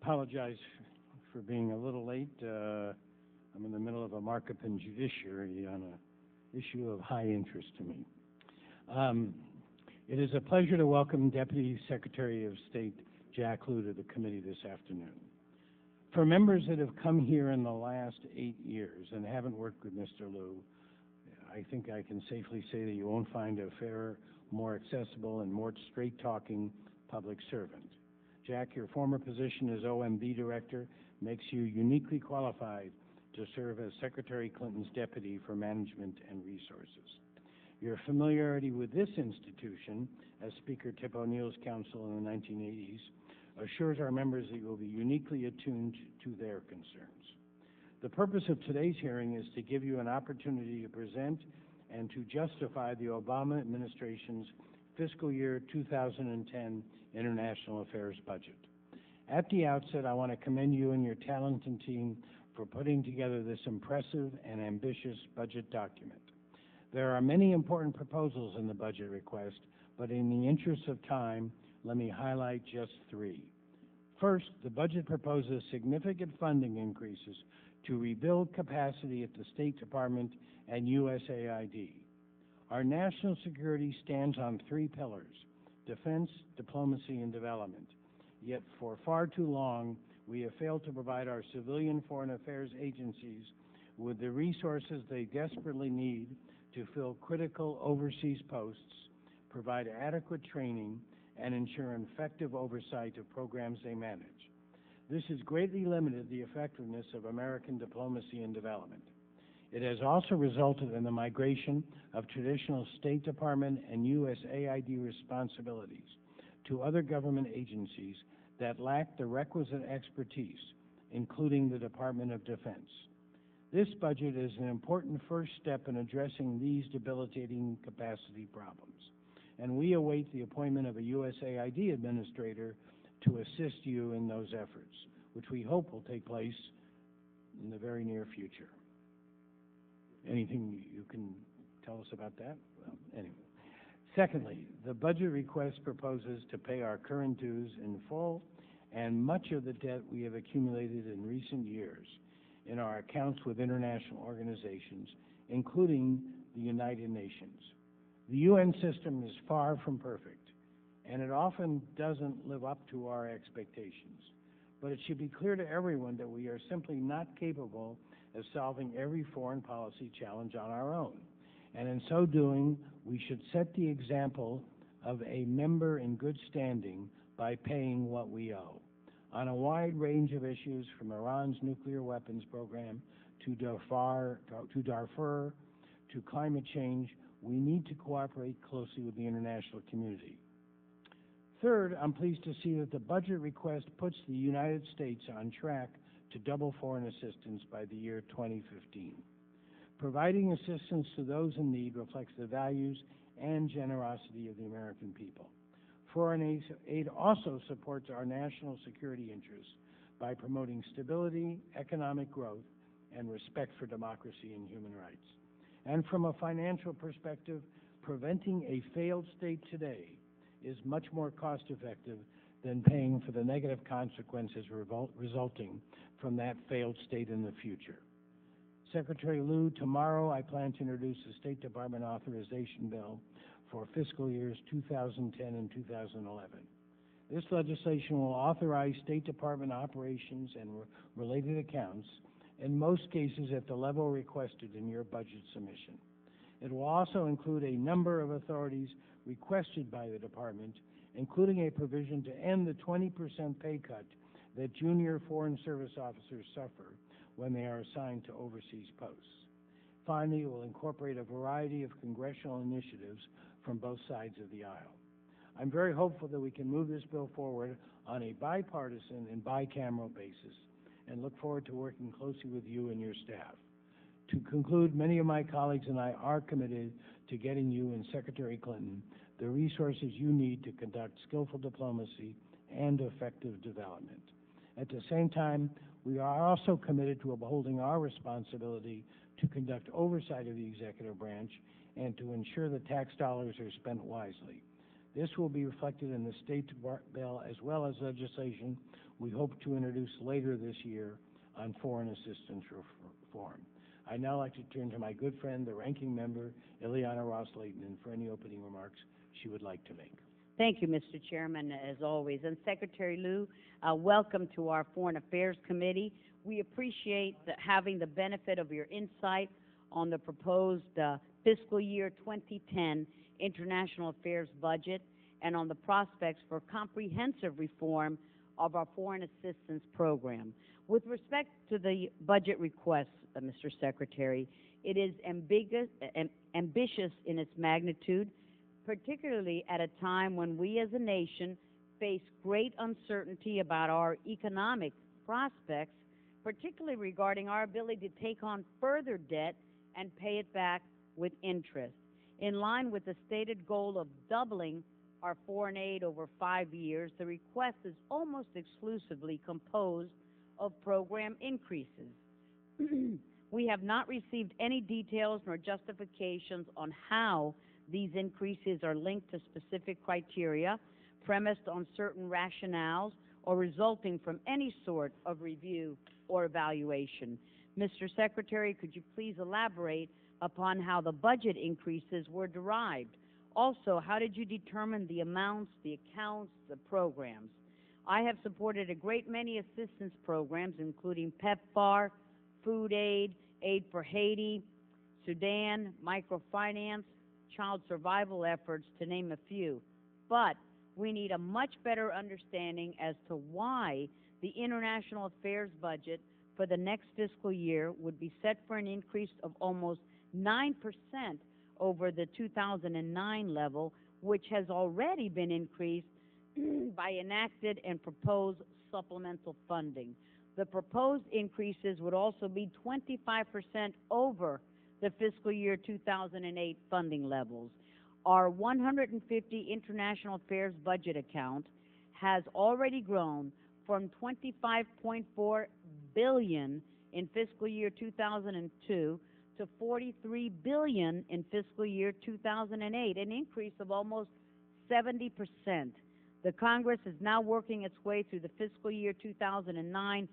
apologize for being a little late. I'm in the middle of a markup in judiciary on an issue of high interest to me. It is a pleasure to welcome Deputy Secretary of State Jack Lew to the committee this afternoon. For members that have come here in the last 8 years and haven't worked with Mr. Lew, I think I can safely say that you won't find a fairer, more accessible, and more straight-talking public servant. Jack, your former position as OMB Director makes you uniquely qualified to serve as Secretary Clinton's Deputy for Management and Resources. Your familiarity with this institution, as Speaker Tip O'Neill's counsel in the 1980s, assures our members that you will be uniquely attuned to their concerns. The purpose of today's hearing is to give you an opportunity to present and to justify the Obama administration's fiscal year 2010 International Affairs budget. At the outset, I want to commend you and your talented team for putting together this impressive and ambitious budget document. There are many important proposals in the budget request, but in the interest of time, let me highlight just 3. First, the budget proposes significant funding increases to rebuild capacity at the State Department and USAID. Our national security stands on 3 pillars: defense, diplomacy, and development. Yet for far too long, we have failed to provide our civilian foreign affairs agencies with the resources they desperately need to fill critical overseas posts, provide adequate training, and ensure effective oversight of programs they manage. This has greatly limited the effectiveness of American diplomacy and development. It has also resulted in the migration of traditional State Department and USAID responsibilities to other government agencies that lack the requisite expertise, including the Department of Defense. This budget is an important first step in addressing these debilitating capacity problems, and we await the appointment of a USAID administrator to assist you in those efforts, which we hope will take place in the very near future. Anything you can tell us about that? Well, anyway. Secondly, the budget request proposes to pay our current dues in full and much of the debt we have accumulated in recent years in our accounts with international organizations, including the United Nations. The UN system is far from perfect, and it often doesn't live up to our expectations. But it should be clear to everyone that we are simply not capable of solving every foreign policy challenge on our own. And in so doing, we should set the example of a member in good standing by paying what we owe. On a wide range of issues, from Iran's nuclear weapons program to Darfur to climate change, we need to cooperate closely with the international community. Third, I'm pleased to see that the budget request puts the United States on track to double foreign assistance by the year 2015. Providing assistance to those in need reflects the values and generosity of the American people. Foreign aid also supports our national security interests by promoting stability, economic growth, and respect for democracy and human rights. And from a financial perspective, preventing a failed state today is much more cost-effective than paying for the negative consequences resulting from that failed state in the future. Secretary Lew, tomorrow I plan to introduce the State Department authorization bill for fiscal years 2010 and 2011. This legislation will authorize State Department operations and related accounts, in most cases at the level requested in your budget submission. It will also include a number of authorities requested by the Department, including a provision to end the 20% pay cut that junior Foreign Service officers suffer when they are assigned to overseas posts. Finally, it will incorporate a variety of congressional initiatives from both sides of the aisle. I'm very hopeful that we can move this bill forward on a bipartisan and bicameral basis, and look forward to working closely with you and your staff. To conclude, many of my colleagues and I are committed to getting you and Secretary Clinton the resources you need to conduct skillful diplomacy and effective development. At the same time, we are also committed to upholding our responsibility to conduct oversight of the executive branch and to ensure that tax dollars are spent wisely. This will be reflected in the state bill as well as legislation we hope to introduce later this year on foreign assistance reform. I'd now like to turn to my good friend, the ranking member, Ileana Ross-Layton, for any opening remarks she would like to make. Thank you, Mr. Chairman, as always. And Secretary Lew, welcome to our Foreign Affairs Committee. We appreciate having the benefit of your insight on the proposed fiscal year 2010 International Affairs budget and on the prospects for comprehensive reform of our foreign assistance program. With respect to the budget request, Mr. Secretary, it is ambitious in its magnitude, particularly at a time when we as a nation face great uncertainty about our economic prospects, particularly regarding our ability to take on further debt and pay it back with interest. In line with the stated goal of doubling our foreign aid over 5 years, the request is almost exclusively composed of program increases. We have not received any details nor justifications on how these increases are linked to specific criteria, premised on certain rationales, or resulting from any sort of review or evaluation. Mr. Secretary, could you please elaborate upon how the budget increases were derived? Also, how did you determine the amounts, the accounts, the programs? I have supported a great many assistance programs, including PEPFAR, food aid, aid for Haiti, Sudan, microfinance, child survival efforts, to name a few. But we need a much better understanding as to why the international affairs budget for the next fiscal year would be set for an increase of almost 9% over the 2009 level, which has already been increased by enacted and proposed supplemental funding. The proposed increases would also be 25% over the fiscal year 2008 funding levels. Our 150 international affairs budget account has already grown from $25.4 billion in fiscal year 2002 to $43 billion in fiscal year 2008, an increase of almost 70%. The Congress is now working its way through the fiscal year 2009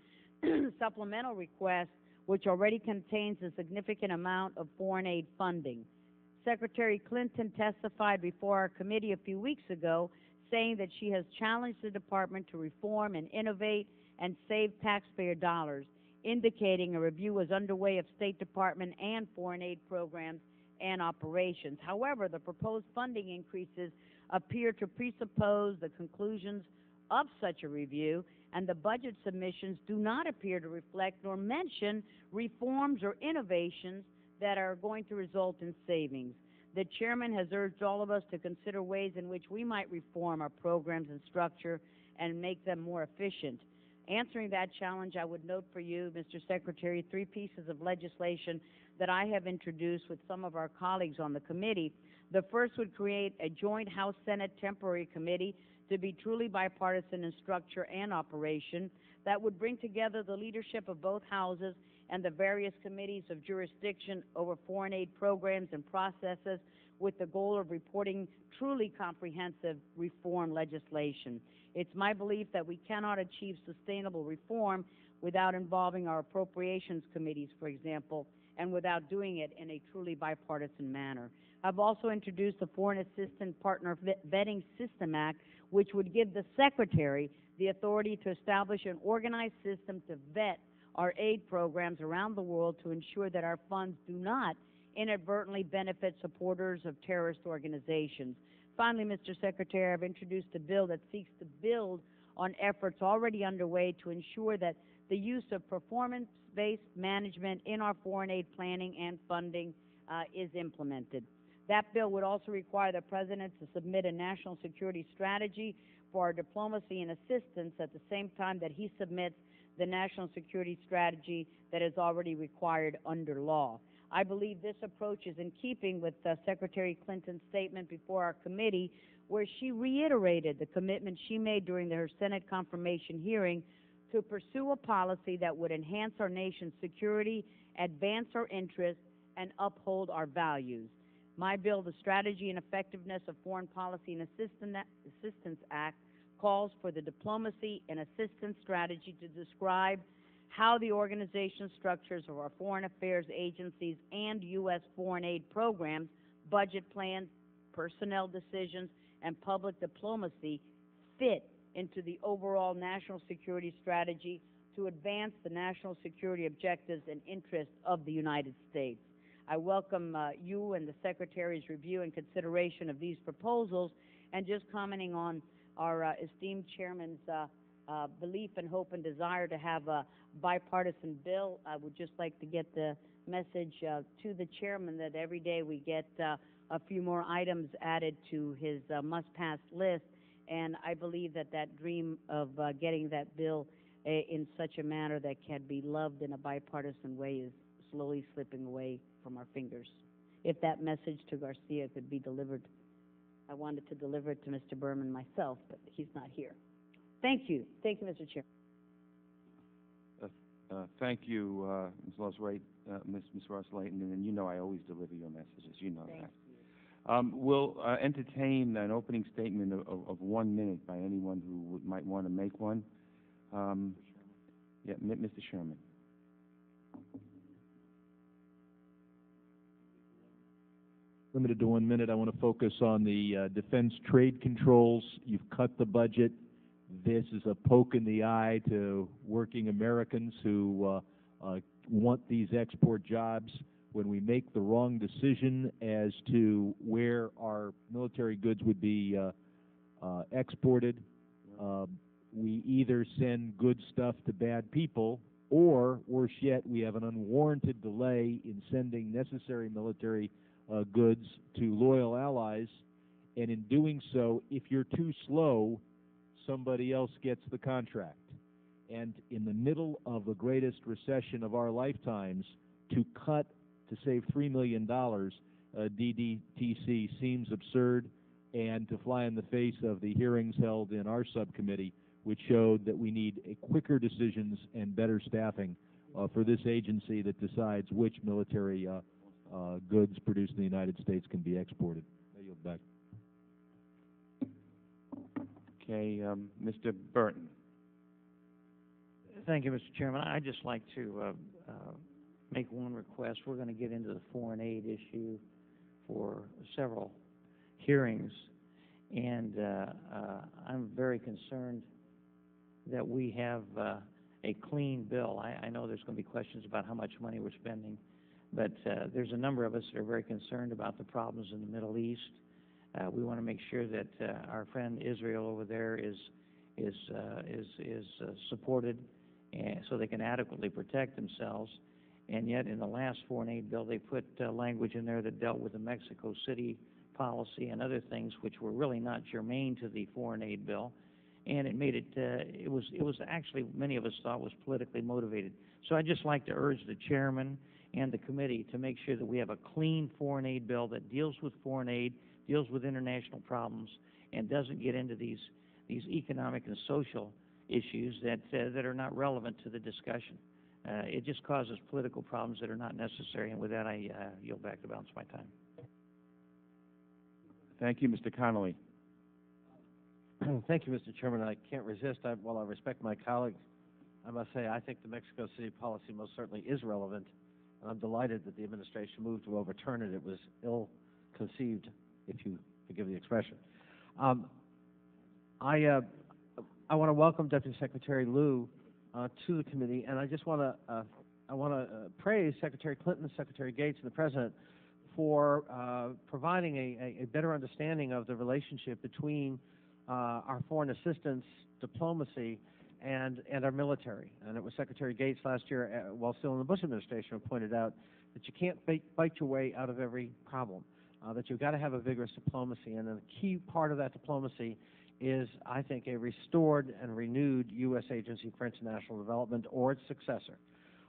supplemental request, which already contains a significant amount of foreign aid funding. Secretary Clinton testified before our committee a few weeks ago, saying that she has challenged the department to reform and innovate and save taxpayer dollars, indicating a review was underway of State Department and foreign aid programs and operations. However, the proposed funding increases appear to presuppose the conclusions of such a review, and the budget submissions do not appear to reflect nor mention reforms or innovations that are going to result in savings. The chairman has urged all of us to consider ways in which we might reform our programs and structure and make them more efficient. Answering that challenge, I would note for you, Mr. Secretary, 3 pieces of legislation that I have introduced with some of our colleagues on the committee. The first would create a joint House-Senate temporary committee to be truly bipartisan in structure and operation that would bring together the leadership of both houses and the various committees of jurisdiction over foreign aid programs and processes with the goal of reporting truly comprehensive reform legislation. It's my belief that we cannot achieve sustainable reform without involving our appropriations committees, for example, and without doing it in a truly bipartisan manner. I've also introduced the Foreign Assistant Partner Vetting System Act, which would give the Secretary the authority to establish an organized system to vet our aid programs around the world to ensure that our funds do not inadvertently benefit supporters of terrorist organizations. Finally, Mr. Secretary, I've introduced a bill that seeks to build on efforts already underway to ensure that the use of performance-based management in our foreign aid planning and funding is implemented. That bill would also require the President to submit a national security strategy for our diplomacy and assistance at the same time that he submits the national security strategy that is already required under law. I believe this approach is in keeping with Secretary Clinton's statement before our committee, where she reiterated the commitment she made during her Senate confirmation hearing to pursue a policy that would enhance our nation's security, advance our interests, and uphold our values. My bill, the Strategy and Effectiveness of Foreign Policy and Assistance Act, calls for the diplomacy and assistance strategy to describe how the organization structures of our foreign affairs agencies and U.S. foreign aid programs, budget plans, personnel decisions, and public diplomacy fit into the overall national security strategy to advance the national security objectives and interests of the United States. I welcome you and the Secretary's review and consideration of these proposals, and just commenting on our esteemed Chairman's belief and hope and desire to have a bipartisan bill. I would just like to get the message to the Chairman that every day we get a few more items added to his must-pass list, and I believe that that dream of getting that bill in such a manner that can be loved in a bipartisan way is slowly slipping away from our fingers. If that message to Garcia could be delivered, I wanted to deliver it to Mr. Berman myself, but he's not here. Thank you. Thank you, Mr. Chair. Thank you, Ms. Lois Wright, Ms. Ross Layton, and you know I always deliver your messages. You know Thank that. you. We'll entertain an opening statement of 1 minute by anyone who might want to make one. Yeah, Mr. Sherman. Limited to 1 minute. I want to focus on the defense trade controls. You've cut the budget. This is a poke in the eye to working Americans who want these export jobs. When we make the wrong decision as to where our military goods would be exported, we either send good stuff to bad people, or, worse yet, we have an unwarranted delay in sending necessary military goods to loyal allies, and in doing so, if you're too slow, somebody else gets the contract. And in the middle of the greatest recession of our lifetimes, to cut to save $3 million, DDTC seems absurd, and to fly in the face of the hearings held in our subcommittee, which showed that we need quicker decisions and better staffing for this agency that decides which military goods produced in the United States can be exported. I yield back. Okay, Mr. Burton. Thank you, Mr. Chairman. I'd just like to make one request. We're going to get into the foreign aid issue for several hearings, and I'm very concerned that we have a clean bill. I know there's going to be questions about how much money we're spending, but there's a number of us that are very concerned about the problems in the Middle East. We want to make sure that our friend Israel over there is supported, and so they can adequately protect themselves. And yet, in the last foreign aid bill, they put language in there that dealt with the Mexico City policy and other things which were really not germane to the foreign aid bill, and it made it. It was actually, many of us thought, was politically motivated. So I'd just like to urge the chairman and the committee to make sure that we have a clean foreign aid bill that deals with foreign aid, deals with international problems, and doesn't get into these economic and social issues that are not relevant to the discussion. It just causes political problems that are not necessary. And with that, I yield back the balance of my time. Thank you, Mr. Connolly. Thank you, Mr. Chairman. I can't resist. While I respect my colleagues, I must say I think the Mexico City policy most certainly is relevant, and I'm delighted that the administration moved to overturn it. It was ill-conceived, if you forgive the expression. I want to welcome Deputy Secretary Lew to the committee, and I just want to praise Secretary Clinton, Secretary Gates, and the President for providing a better understanding of the relationship between our foreign assistance, diplomacy, and our military. And it was Secretary Gates last year, while still in the Bush administration, who pointed out that you can't bite your way out of every problem, that you've got to have a vigorous diplomacy. And a key part of that diplomacy is, I think, a restored and renewed U.S. Agency for International Development or its successor.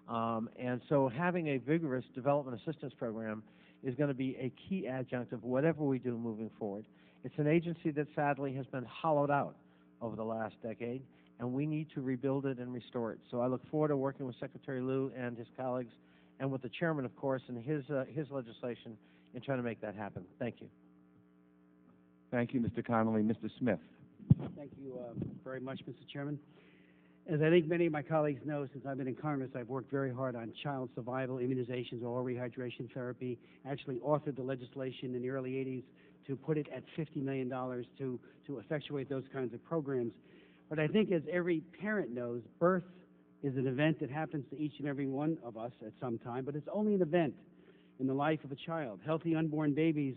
And so having a vigorous development assistance program is going to be a key adjunct of whatever we do moving forward. It's an agency that sadly has been hollowed out over the last decade, and we need to rebuild it and restore it. So I look forward to working with Secretary Lew and his colleagues, and with the chairman, of course, and his legislation in trying to make that happen. Thank you. Thank you, Mr. Connolly. Mr. Smith. Thank you very much, Mr. Chairman. As I think many of my colleagues know, since I've been in Congress, I've worked very hard on child survival, immunizations, oral rehydration therapy. Actually authored the legislation in the early 80s to put it at $50 million to effectuate those kinds of programs. But I think, as every parent knows, birth is an event that happens to each and every one of us at some time, but it's only an event in the life of a child. Healthy unborn babies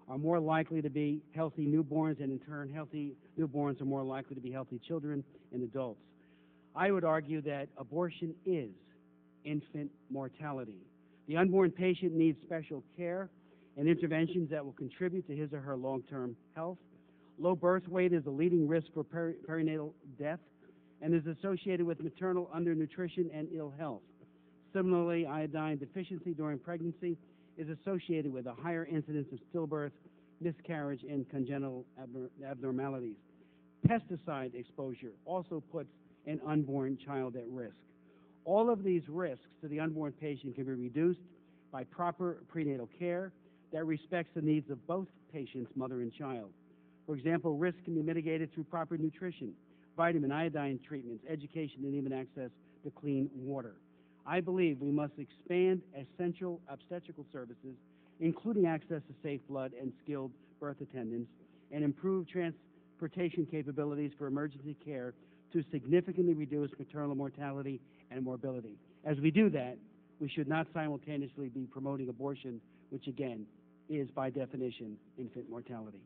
are more likely to be healthy newborns, and in turn, healthy newborns are more likely to be healthy children and adults. I would argue that abortion is infant mortality. The unborn patient needs special care and interventions that will contribute to his or her long-term health. Low birth weight is a leading risk for perinatal death and is associated with maternal undernutrition and ill health. Similarly, iodine deficiency during pregnancy is associated with a higher incidence of stillbirth, miscarriage, and congenital abnormalities. Pesticide exposure also puts an unborn child at risk. All of these risks to the unborn patient can be reduced by proper prenatal care that respects the needs of both patients, mother and child. For example, risk can be mitigated through proper nutrition, vitamin, iodine treatments, education, and even access to clean water. I believe we must expand essential obstetrical services, including access to safe blood and skilled birth attendants, and improve transportation capabilities for emergency care to significantly reduce maternal mortality and morbidity. As we do that, we should not simultaneously be promoting abortion, which again is by definition infant mortality.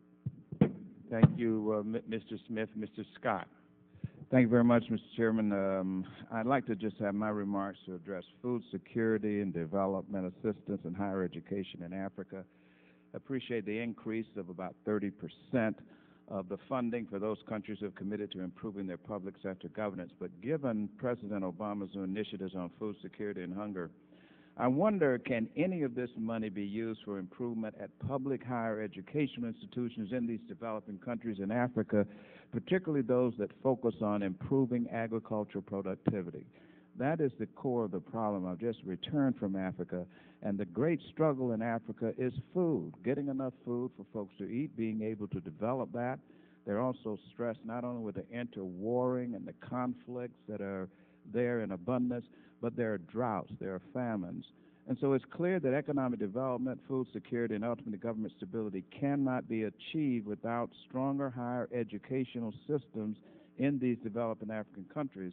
Thank you, Mr. Smith. Mr. Scott. Thank you very much, Mr. Chairman. I'd like to just have my remarks to address food security and development assistance and higher education in Africa. Appreciate the increase of about 30% of the funding for those countries who have committed to improving their public sector governance. But given President Obama's new initiatives on food security and hunger, I wonder, can any of this money be used for improvement at public higher educational institutions in these developing countries in Africa, particularly those that focus on improving agricultural productivity? That is the core of the problem. I've just returned from Africa, and the great struggle in Africa is food, getting enough food for folks to eat, being able to develop that. They're also stressed not only with the interwarring and the conflicts that are there in abundance, but there are droughts, there are famines. And so it's clear that economic development, food security, and ultimately government stability cannot be achieved without stronger higher educational systems in these developing African countries.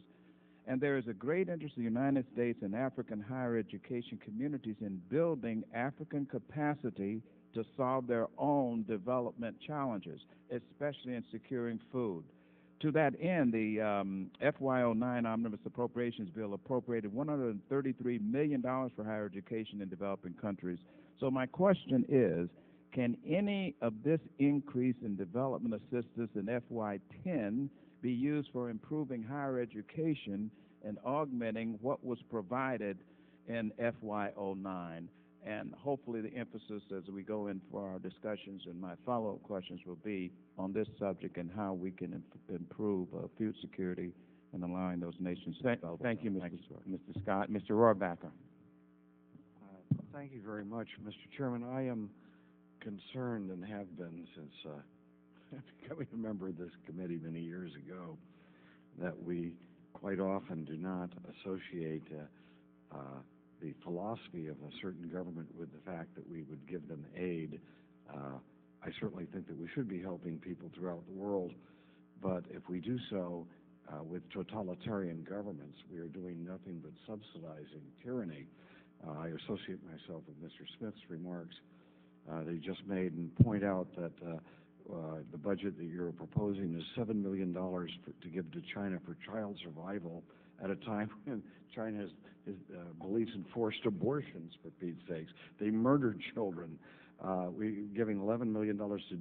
And there is a great interest in the United States and African higher education communities in building African capacity to solve their own development challenges, especially in securing food. To that end, the FY09 Omnibus Appropriations Bill appropriated $133 million for higher education in developing countries. So my question is, can any of this increase in development assistance in FY10 be used for improving higher education and augmenting what was provided in FY09? And hopefully the emphasis as we go in for our discussions and my follow-up questions will be on this subject and how we can improve food security and allowing those nations to develop. Thank you, Mr. Scott. Mr. Rohrbacher. Thank you very much, Mr. Chairman. I am concerned and have been since becoming a member of this committee many years ago that we quite often do not associate the philosophy of a certain government with the fact that we would give them aid. I certainly think that we should be helping people throughout the world, but if we do so with totalitarian governments, we are doing nothing but subsidizing tyranny. I associate myself with Mr. Smith's remarks that he just made and point out that the budget that you're proposing is $7 million to give to China for child survival at a time when China believes in forced abortions, for Pete's sakes. They murder children. We're giving $11 million to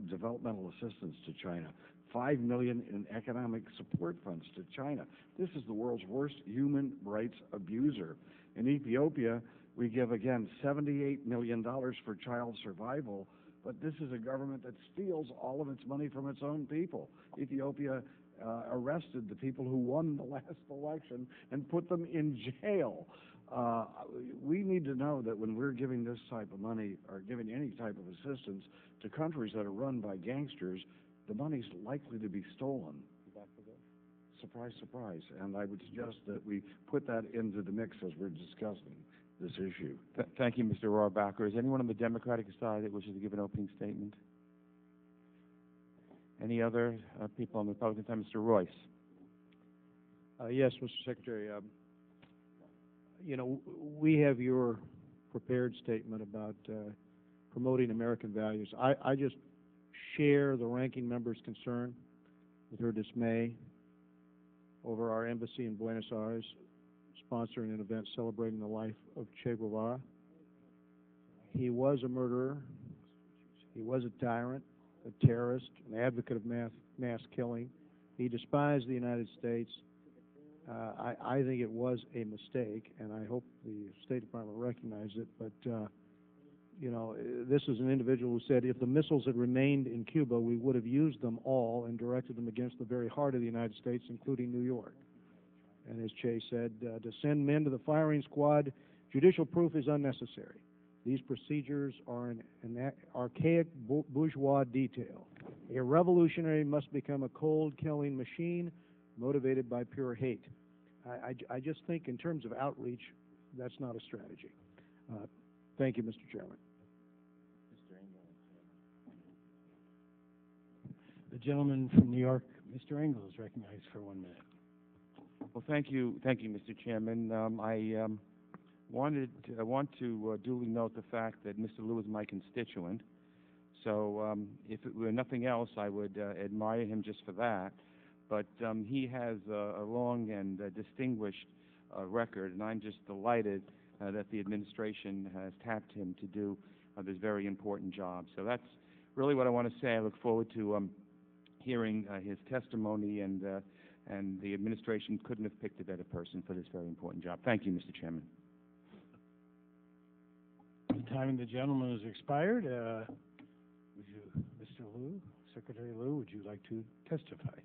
developmental assistance to China, $5 million in economic support funds to China. This is the world's worst human rights abuser. In Ethiopia, we give, again, $78 million for child survival, but this is a government that steals all of its money from its own people. Ethiopia arrested the people who won the last election and put them in jail. We need to know that when we're giving this type of money or giving any type of assistance to countries that are run by gangsters, the money's likely to be stolen. Surprise, surprise. And I would suggest that we put that into the mix as we're discussing this issue. Thank you, Mr. Rohrbacher. Is anyone on the Democratic side that wishes to give an opening statement? Any other people on the Republican side? Mr. Royce. Yes, Mr. Secretary. We have your prepared statement about promoting American values. I just share the ranking member's concern with her dismay over our embassy in Buenos Aires sponsoring an event celebrating the life of Che Guevara. He was a murderer. He was a tyrant, a terrorist, an advocate of mass killing. He despised the United States. I think it was a mistake, and I hope the State Department recognized it. But, this is an individual who said if the missiles had remained in Cuba, we would have used them all and directed them against the very heart of the United States, including New York. And as Che said, to send men to the firing squad, judicial proof is unnecessary. These procedures are an archaic bourgeois detail. A revolutionary must become a cold-killing machine motivated by pure hate. I just think in terms of outreach, that's not a strategy. Thank you, Mr. Chairman. The gentleman from New York, Mr. Engel, is recognized for 1 minute. Well, thank you, Mr. Chairman. I want to duly note the fact that Mr. Lew is my constituent. So if it were nothing else, I would admire him just for that. But he has a long and distinguished record, and I'm just delighted that the administration has tapped him to do this very important job. So that's really what I want to say. I look forward to hearing his testimony, and the administration couldn't have picked a better person for this very important job. Thank you, Mr. Chairman. The time of the gentleman has expired. Mr. Lew, Secretary Lew, would you like to testify?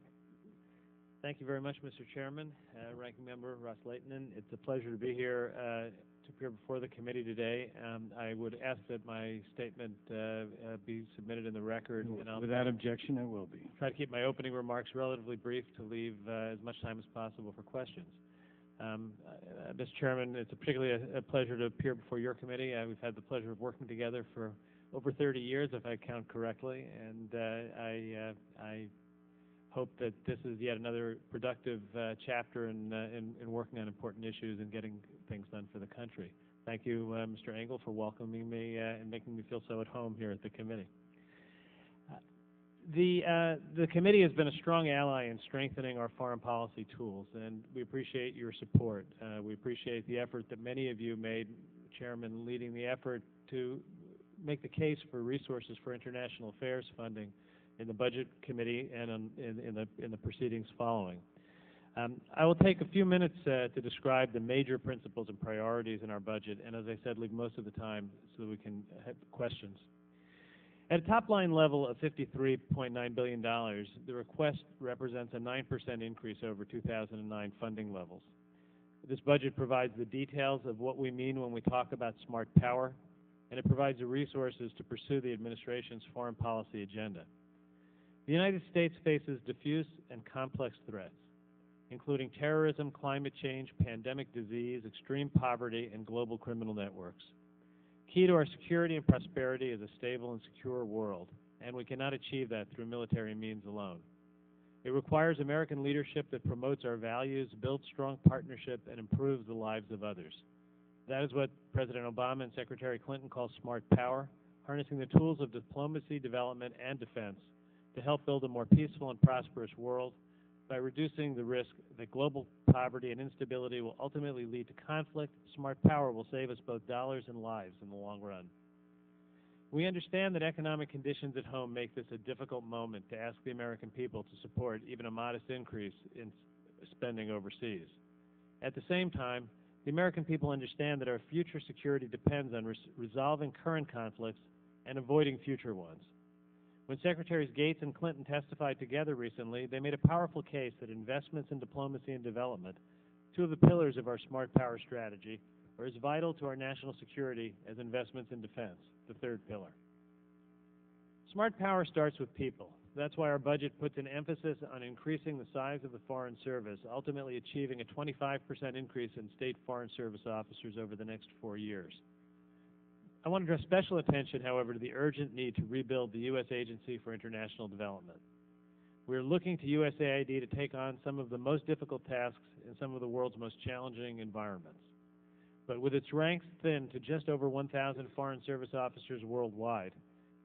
Thank you very much, Mr. Chairman. Ranking Member Ross Leighton, it's a pleasure to be here to appear before the committee today. I would ask that my statement be submitted in the record. And Without objection, it will be. Try to keep my opening remarks relatively brief to leave as much time as possible for questions. Mr. Chairman, it's particularly a pleasure to appear before your committee. We've had the pleasure of working together for over 30 years, if I count correctly, and I hope that this is yet another productive chapter in working on important issues and getting things done for the country. Thank you, Mr. Engel, for welcoming me and making me feel so at home here at the committee. The committee has been a strong ally in strengthening our foreign policy tools, and we appreciate your support. We appreciate the effort that many of you made, Chairman, leading the effort to make the case for resources for international affairs funding in the Budget Committee and in the proceedings following. I will take a few minutes to describe the major principles and priorities in our budget, and as I said, leave most of the time so that we can have questions. At a top-line level of $53.9 billion, the request represents a 9% increase over 2009 funding levels. This budget provides the details of what we mean when we talk about smart power, and it provides the resources to pursue the administration's foreign policy agenda. The United States faces diffuse and complex threats, including terrorism, climate change, pandemic disease, extreme poverty, and global criminal networks. Key to our security and prosperity is a stable and secure world, and we cannot achieve that through military means alone. It requires American leadership that promotes our values, builds strong partnership, and improves the lives of others. That is what President Obama and Secretary Clinton call smart power, harnessing the tools of diplomacy, development, and defense to help build a more peaceful and prosperous world by reducing the risk that global poverty and instability will ultimately lead to conflict. Smart power will save us both dollars and lives in the long run. We understand that economic conditions at home make this a difficult moment to ask the American people to support even a modest increase in spending overseas. At the same time, the American people understand that our future security depends on resolving current conflicts and avoiding future ones. When Secretaries Gates and Clinton testified together recently, they made a powerful case that investments in diplomacy and development, two of the pillars of our smart power strategy, are as vital to our national security as investments in defense, the third pillar. Smart power starts with people. That's why our budget puts an emphasis on increasing the size of the Foreign Service, ultimately achieving a 25% increase in state Foreign Service officers over the next 4 years. I want to draw special attention, however, to the urgent need to rebuild the U.S. Agency for International Development. We're looking to USAID to take on some of the most difficult tasks in some of the world's most challenging environments. But with its ranks thinned to just over 1,000 Foreign Service officers worldwide,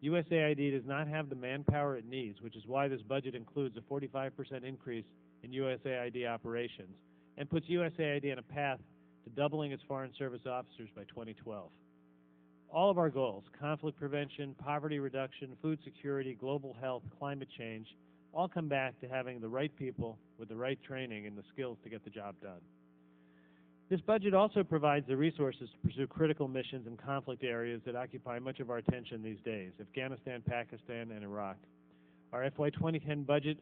USAID does not have the manpower it needs, which is why this budget includes a 45% increase in USAID operations and puts USAID on a path to doubling its Foreign Service officers by 2012. All of our goals, conflict prevention, poverty reduction, food security, global health, climate change, all come back to having the right people with the right training and the skills to get the job done. This budget also provides the resources to pursue critical missions in conflict areas that occupy much of our attention these days: Afghanistan, Pakistan, and Iraq. Our FY 2010 budget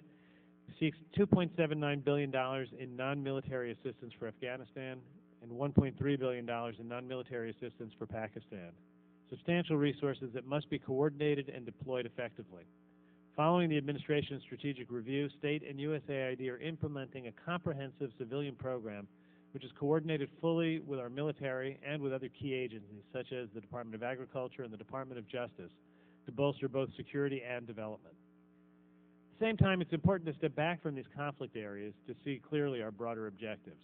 seeks $2.79 billion in non-military assistance for Afghanistan and $1.3 billion in non-military assistance for Pakistan. Substantial resources that must be coordinated and deployed effectively. Following the administration's strategic review, state and USAID are implementing a comprehensive civilian program which is coordinated fully with our military and with other key agencies such as the Department of Agriculture and the Department of Justice to bolster both security and development. At the same time, it's important to step back from these conflict areas to see clearly our broader objectives.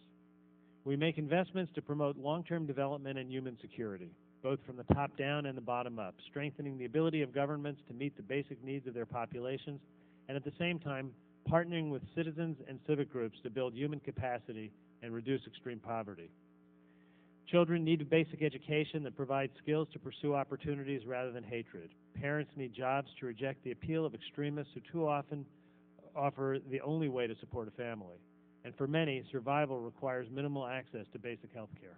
We make investments to promote long-term development and human security, both from the top down and the bottom up, strengthening the ability of governments to meet the basic needs of their populations, and at the same time, partnering with citizens and civic groups to build human capacity and reduce extreme poverty. Children need a basic education that provides skills to pursue opportunities rather than hatred. Parents need jobs to reject the appeal of extremists who too often offer the only way to support a family. And for many, survival requires minimal access to basic health care.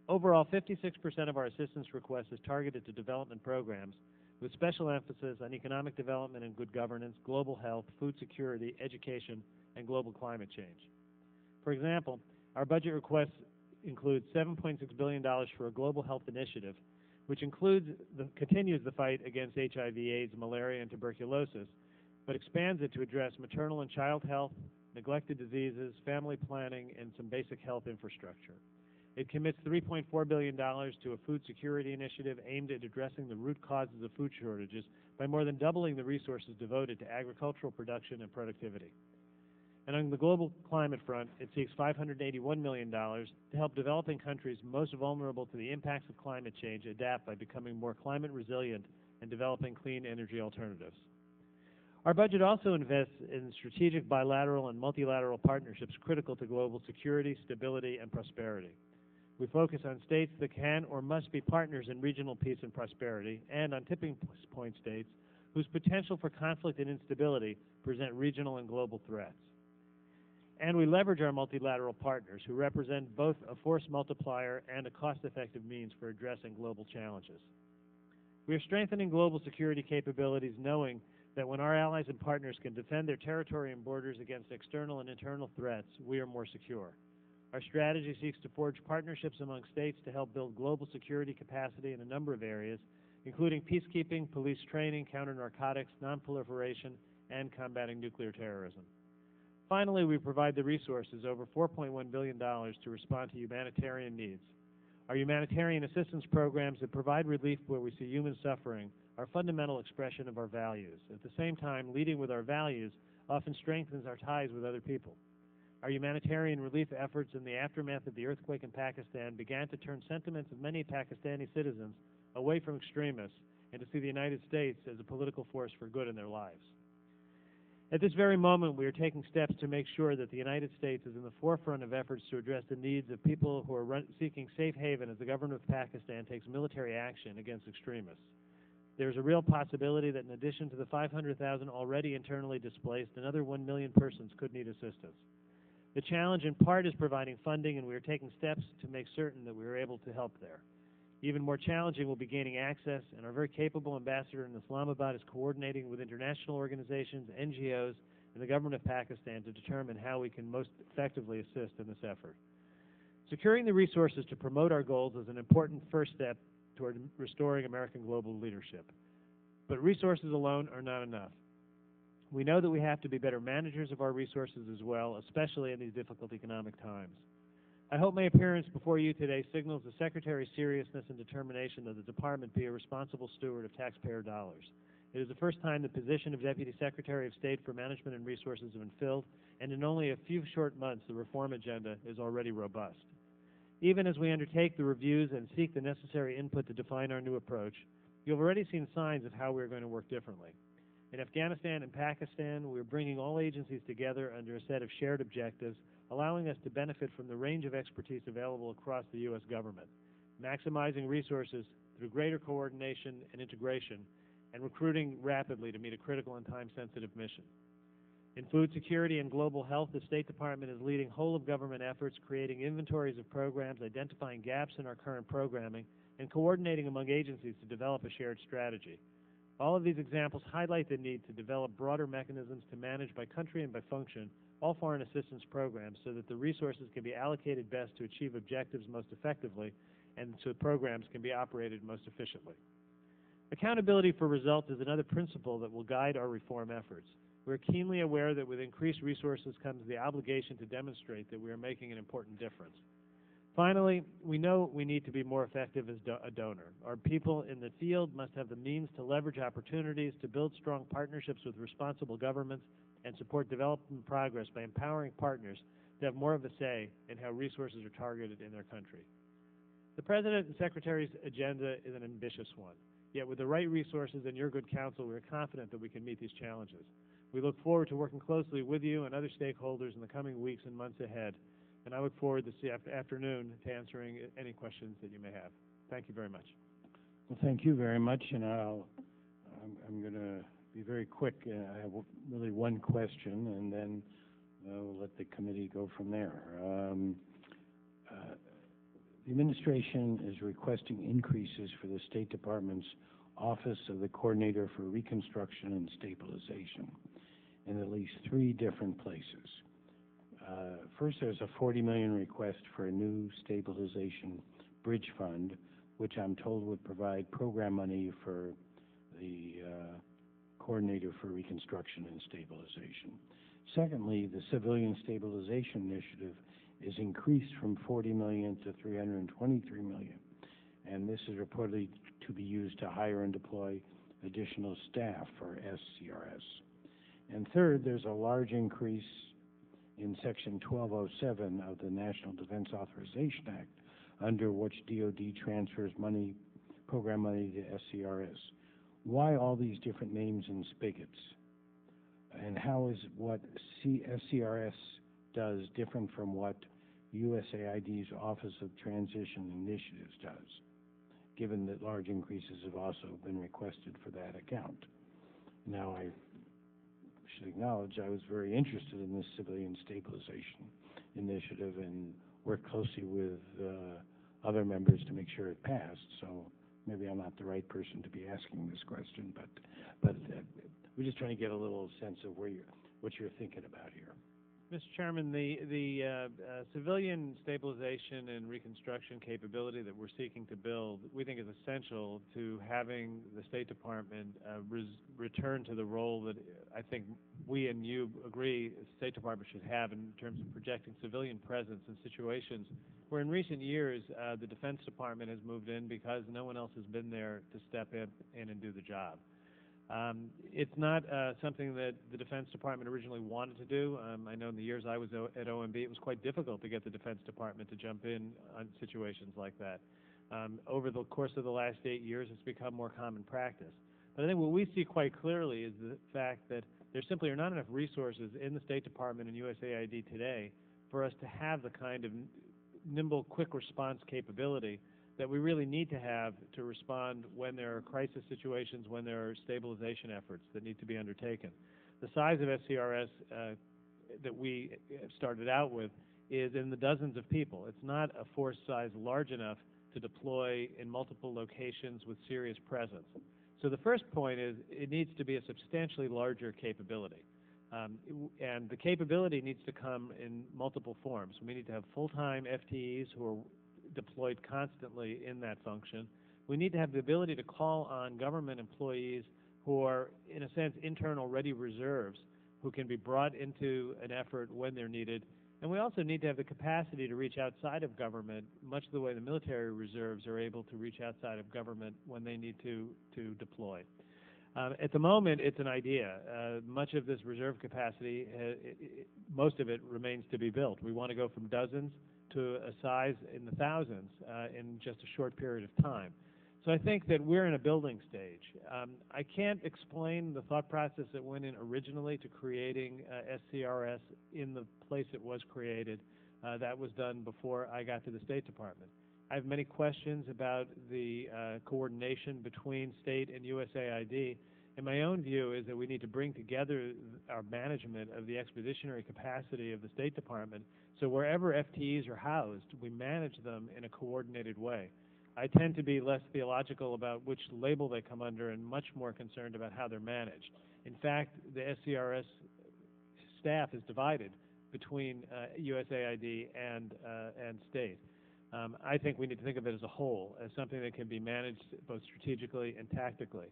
Overall, 56% of our assistance request is targeted to development programs with special emphasis on economic development and good governance, global health, food security, education, and global climate change. For example, our budget request includes $7.6 billion for a global health initiative, which continues the fight against HIV, AIDS, malaria, and tuberculosis, but expands it to address maternal and child health, neglected diseases, family planning, and some basic health infrastructure. It commits $3.4 billion to a food security initiative aimed at addressing the root causes of food shortages by more than doubling the resources devoted to agricultural production and productivity. And on the global climate front, it seeks $581 million to help developing countries most vulnerable to the impacts of climate change adapt by becoming more climate resilient and developing clean energy alternatives. Our budget also invests in strategic bilateral and multilateral partnerships critical to global security, stability, and prosperity. We focus on states that can or must be partners in regional peace and prosperity, and on tipping point states whose potential for conflict and instability present regional and global threats. And we leverage our multilateral partners who represent both a force multiplier and a cost-effective means for addressing global challenges. We are strengthening global security capabilities knowing that when our allies and partners can defend their territory and borders against external and internal threats, we are more secure. Our strategy seeks to forge partnerships among states to help build global security capacity in a number of areas, including peacekeeping, police training, counter-narcotics, non-proliferation, and combating nuclear terrorism. Finally, we provide the resources, over $4.1 billion, to respond to humanitarian needs. Our humanitarian assistance programs that provide relief where we see human suffering are a fundamental expression of our values. At the same time, leading with our values often strengthens our ties with other people. Our humanitarian relief efforts in the aftermath of the earthquake in Pakistan began to turn sentiments of many Pakistani citizens away from extremists and to see the United States as a political force for good in their lives. At this very moment, we are taking steps to make sure that the United States is in the forefront of efforts to address the needs of people who are seeking safe haven as the government of Pakistan takes military action against extremists. There is a real possibility that in addition to the 500,000 already internally displaced, another 1 million persons could need assistance. The challenge in part is providing funding, and we are taking steps to make certain that we are able to help there. Even more challenging will be gaining access, and our very capable ambassador in Islamabad is coordinating with international organizations, NGOs, and the government of Pakistan to determine how we can most effectively assist in this effort. Securing the resources to promote our goals is an important first step toward restoring American global leadership. But resources alone are not enough. We know that we have to be better managers of our resources as well, especially in these difficult economic times. I hope my appearance before you today signals the Secretary's seriousness and determination that the Department be a responsible steward of taxpayer dollars. It is the first time the position of Deputy Secretary of State for Management and Resources has been filled, and in only a few short months the reform agenda is already robust. Even as we undertake the reviews and seek the necessary input to define our new approach, you've already seen signs of how we are going to work differently. In Afghanistan and Pakistan, we are bringing all agencies together under a set of shared objectives, allowing us to benefit from the range of expertise available across the U.S. government, maximizing resources through greater coordination and integration, and recruiting rapidly to meet a critical and time-sensitive mission. In food security and global health, the State Department is leading whole-of-government efforts, creating inventories of programs, identifying gaps in our current programming, and coordinating among agencies to develop a shared strategy. All of these examples highlight the need to develop broader mechanisms to manage by country and by function all foreign assistance programs so that the resources can be allocated best to achieve objectives most effectively and so programs can be operated most efficiently. Accountability for results is another principle that will guide our reform efforts. We are keenly aware that with increased resources comes the obligation to demonstrate that we are making an important difference. Finally, we know we need to be more effective as a donor. Our people in the field must have the means to leverage opportunities, to build strong partnerships with responsible governments, and support development progress by empowering partners to have more of a say in how resources are targeted in their country. The President and Secretary's agenda is an ambitious one, yet with the right resources and your good counsel, we are confident that we can meet these challenges. We look forward to working closely with you and other stakeholders in the coming weeks and months ahead, and I look forward this afternoon to answering any questions that you may have. Thank you very much. Well, thank you very much, and I'm going to be very quick. I have really one question, and then we'll let the committee go from there. The administration is requesting increases for the State Department's Office of the Coordinator for Reconstruction and Stabilization in at least 3 different places. First, there's a $40 million request for a new stabilization bridge fund, which I'm told would provide program money for the Coordinator for Reconstruction and Stabilization. Secondly, the Civilian Stabilization Initiative is increased from $40 million to $323 million, and this is reportedly to be used to hire and deploy additional staff for SCRS. And third, there's a large increase in Section 1207 of the National Defense Authorization Act, under which DoD transfers money, program money to SCRS. Why all these different names and spigots? And how is what SCRS does different from what USAID's Office of Transition Initiatives does, given that large increases have also been requested for that account? Now, I should acknowledge I was very interested in this Civilian Stabilization Initiative and worked closely with other members to make sure it passed, so maybe I'm not the right person to be asking this question, but we're just trying to get a little sense of what you're thinking about here. Mr. Chairman, the civilian stabilization and reconstruction capability that we're seeking to build, we think is essential to having the State Department return to the role that I think we and you agree the State Department should have in terms of projecting civilian presence in situations where in recent years the Defense Department has moved in because no one else has been there to step in and do the job. It's not something that the Defense Department originally wanted to do. I know in the years I was at OMB, it was quite difficult to get the Defense Department to jump in on situations like that. Over the course of the last 8 years, it's become more common practice. But I think what we see quite clearly is the fact that there simply are not enough resources in the State Department and USAID today for us to have the kind of nimble, quick response capability that we really need to have to respond when there are crisis situations, when there are stabilization efforts that need to be undertaken. The size of SCRS that we started out with is in the dozens of people. It's not a force size large enough to deploy in multiple locations with serious presence. So the first point is it needs to be a substantially larger capability. And the capability needs to come in multiple forms. We need to have full-time FTEs who are deployed constantly in that function. We need to have the ability to call on government employees who are, in a sense, internal ready reserves who can be brought into an effort when they're needed. And we also need to have the capacity to reach outside of government, much the way the military reserves are able to reach outside of government when they need to deploy. At the moment, it's an idea. Much of this reserve capacity, most of it remains to be built. We want to go from dozens to a size in the thousands in just a short period of time. So I think that we're in a building stage. I can't explain the thought process that went in originally to creating SCRS in the place it was created. That was done before I got to the State Department. I have many questions about the coordination between state and USAID. And my own view is that we need to bring together our management of the expeditionary capacity of the State Department, so wherever FTEs are housed, we manage them in a coordinated way. I tend to be less theological about which label they come under and much more concerned about how they're managed. In fact, the SCRS staff is divided between USAID and state. I think we need to think of it as a whole, as something that can be managed both strategically and tactically.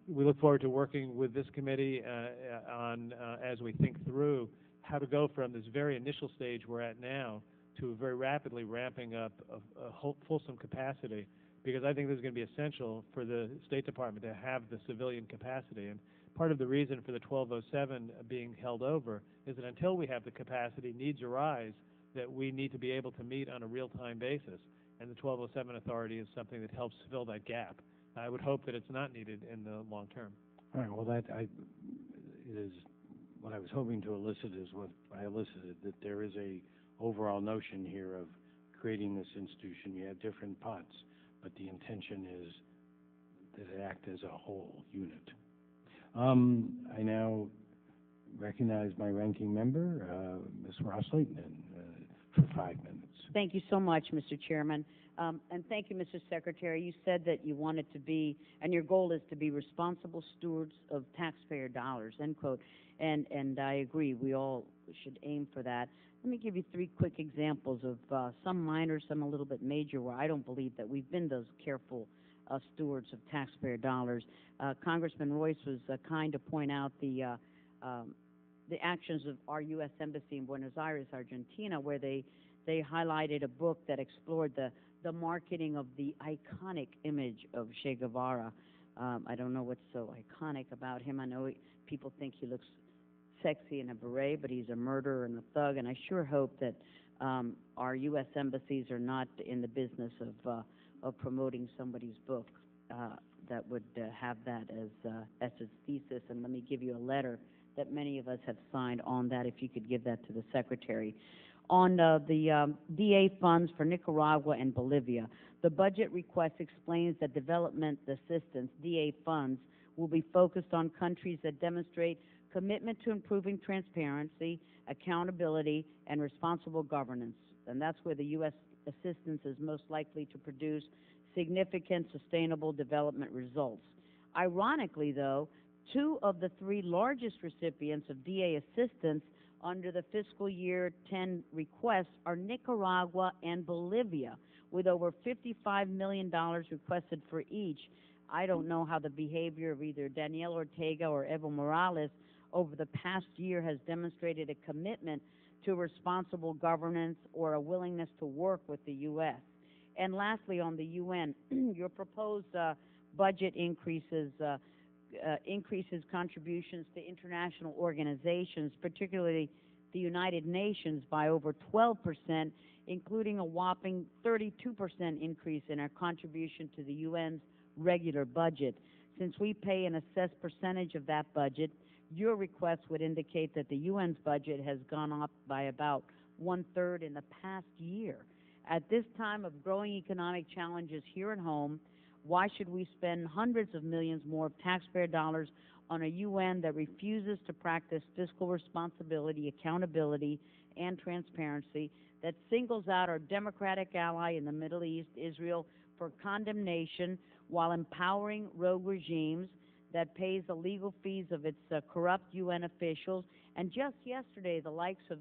We look forward to working with this committee as we think through how to go from this very initial stage we're at now to very rapidly ramping up a fulsome capacity, because I think this is going to be essential for the State Department to have the civilian capacity. And part of the reason for the 1207 being held over is that until we have the capacity, needs arise that we need to be able to meet on a real-time basis. And the 1207 authority is something that helps fill that gap. I would hope that it's not needed in the long term. All right, well, it is what I was hoping to elicit is what I elicited, that there is a overall notion here of creating this institution. You have different pots, but the intention is that it act as a whole unit. I now recognize my ranking member, Ms. Ross-Layton, for 5 minutes. Thank you so much, Mr. Chairman. And thank you, Mr. Secretary. You said that you wanted to be, and your goal is to be responsible stewards of taxpayer dollars, end quote. And I agree, we all should aim for that. Let me give you 3 quick examples of some minor, some a little bit major, where I don't believe that we've been those careful stewards of taxpayer dollars. Congressman Royce was kind to point out the actions of our U.S. Embassy in Buenos Aires, Argentina, where they highlighted a book that explored the marketing of the iconic image of Che Guevara. I don't know what's so iconic about him. I know people think he looks sexy in a beret, but he's a murderer and a thug, and I sure hope that our U.S. embassies are not in the business of promoting somebody's book that would have that as its thesis. And let me give you a letter that many of us have signed on that, if you could give that to the Secretary. On the DA funds for Nicaragua and Bolivia, the budget request explains that development assistance, DA funds, will be focused on countries that demonstrate commitment to improving transparency, accountability, and responsible governance. And that's where the U.S. assistance is most likely to produce significant sustainable development results. Ironically, though, 2 of the 3 largest recipients of DA assistance under the fiscal year 10 requests are Nicaragua and Bolivia, with over $55 million requested for each. I don't know how the behavior of either Daniel Ortega or Evo Morales over the past year has demonstrated a commitment to responsible governance or a willingness to work with the U.S. And lastly, on the UN, your proposed budget increases contributions to international organizations, particularly the United Nations, by over 12%, including a whopping 32% increase in our contribution to the UN's regular budget. Since we pay an assessed percentage of that budget, your request would indicate that the UN's budget has gone up by about 1/3 in the past year. At this time of growing economic challenges here at home, why should we spend hundreds of millions more of taxpayer dollars on a UN that refuses to practice fiscal responsibility, accountability, and transparency, that singles out our democratic ally in the Middle East, Israel, for condemnation while empowering rogue regimes, that pays the legal fees of its corrupt UN officials? And just yesterday, the likes of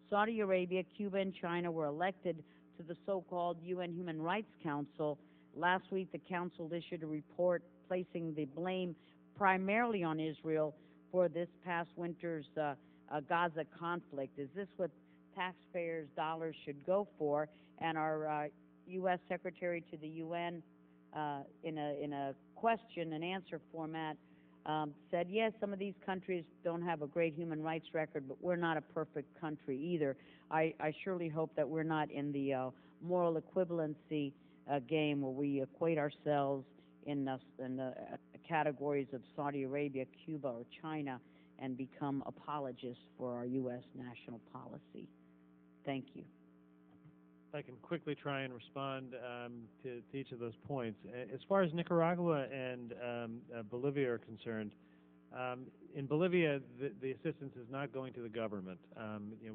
Saudi Arabia, Cuba, and China were elected to the so-called UN Human Rights Council. Last week, the Council issued a report placing the blame primarily on Israel for this past winter's Gaza conflict. Is this what taxpayers' dollars should go for? And our U.S. Secretary to the UN, in a question and answer format, said, yes, some of these countries don't have a great human rights record, but we're not a perfect country either. I surely hope that we're not in the moral equivalency game where we equate ourselves in the categories of Saudi Arabia, Cuba, or China and become apologists for our U.S. national policy. Thank you. I can quickly try and respond to each of those points. As far as Nicaragua and Bolivia are concerned, in Bolivia, the assistance is not going to the government.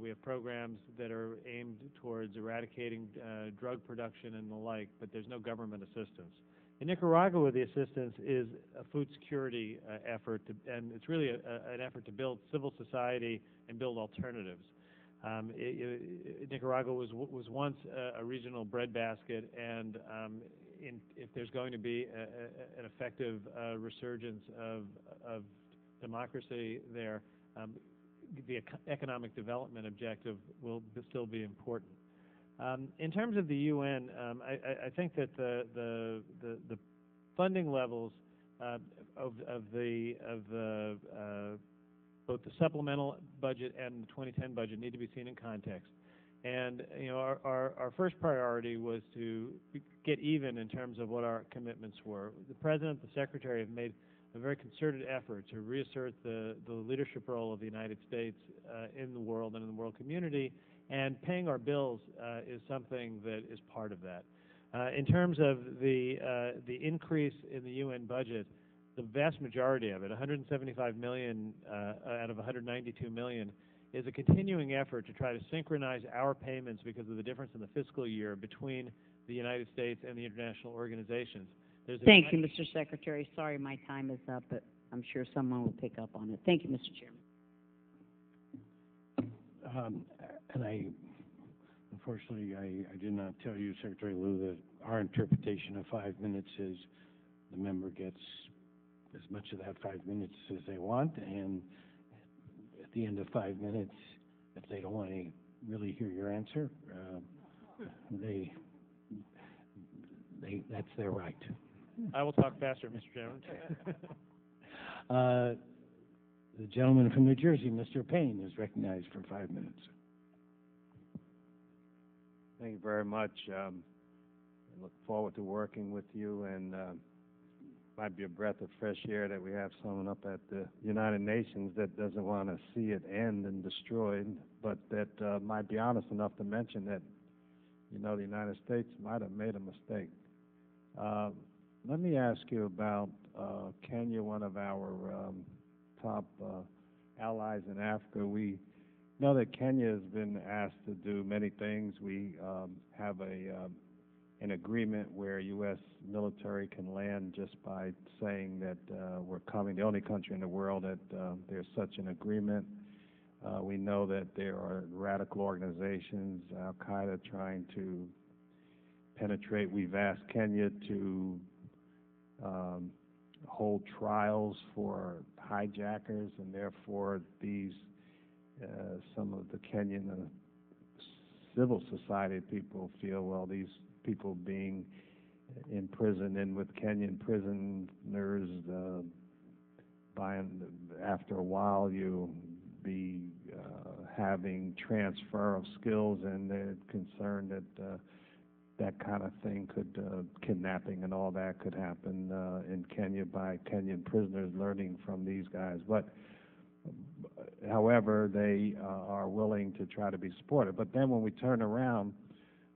We have programs that are aimed towards eradicating drug production and the like, but there's no government assistance. In Nicaragua, the assistance is a food security effort, and it's really an effort to build civil society and build alternatives. Nicaragua was once a regional breadbasket, and if there's going to be an effective resurgence of democracy there, the economic development objective will still be important. In terms of the UN, I think that the funding levels of both the supplemental budget and the 2010 budget need to be seen in context. And our first priority was to get even in terms of what our commitments were. The President, the Secretary have made a very concerted effort to reassert the leadership role of the United States in the world and in the world community, and paying our bills is something that is part of that. In terms of the increase in the UN budget, the vast majority of it, 175 million out of 192 million, is a continuing effort to try to synchronize our payments because of the difference in the fiscal year between the United States and the international organizations. Thank you, Mr. Secretary. Sorry my time is up, but I'm sure someone will pick up on it. Thank you, Mr. Chairman. Unfortunately, I did not tell you, Secretary Lew, that our interpretation of 5 minutes is the member gets as much of that 5 minutes as they want, and at the end of 5 minutes, if they don't want to really hear your answer, that's their right. I will talk faster, Mr. Chairman. The gentleman from New Jersey, Mr. Payne, is recognized for 5 minutes. Thank you very much. I look forward to working with you, and might be a breath of fresh air that we have someone up at the United Nations that doesn't want to see it end and destroyed, but that might be honest enough to mention that, the United States might have made a mistake. Let me ask you about Kenya, one of our top allies in Africa. We know that Kenya has been asked to do many things. We have an agreement where U.S. military can land just by saying that we're coming, the only country in the world that there's such an agreement. We know that there are radical organizations, Al-Qaeda, trying to penetrate. We've asked Kenya to hold trials for hijackers, and therefore these some of the Kenyan civil society people feel, well, these people being imprisoned and with Kenyan prisoners, after a while you'll be having transfer of skills, and they're concerned that that kind of thing could, kidnapping and all that could happen in Kenya by Kenyan prisoners learning from these guys. But however, they are willing to try to be supportive. But then when we turn around,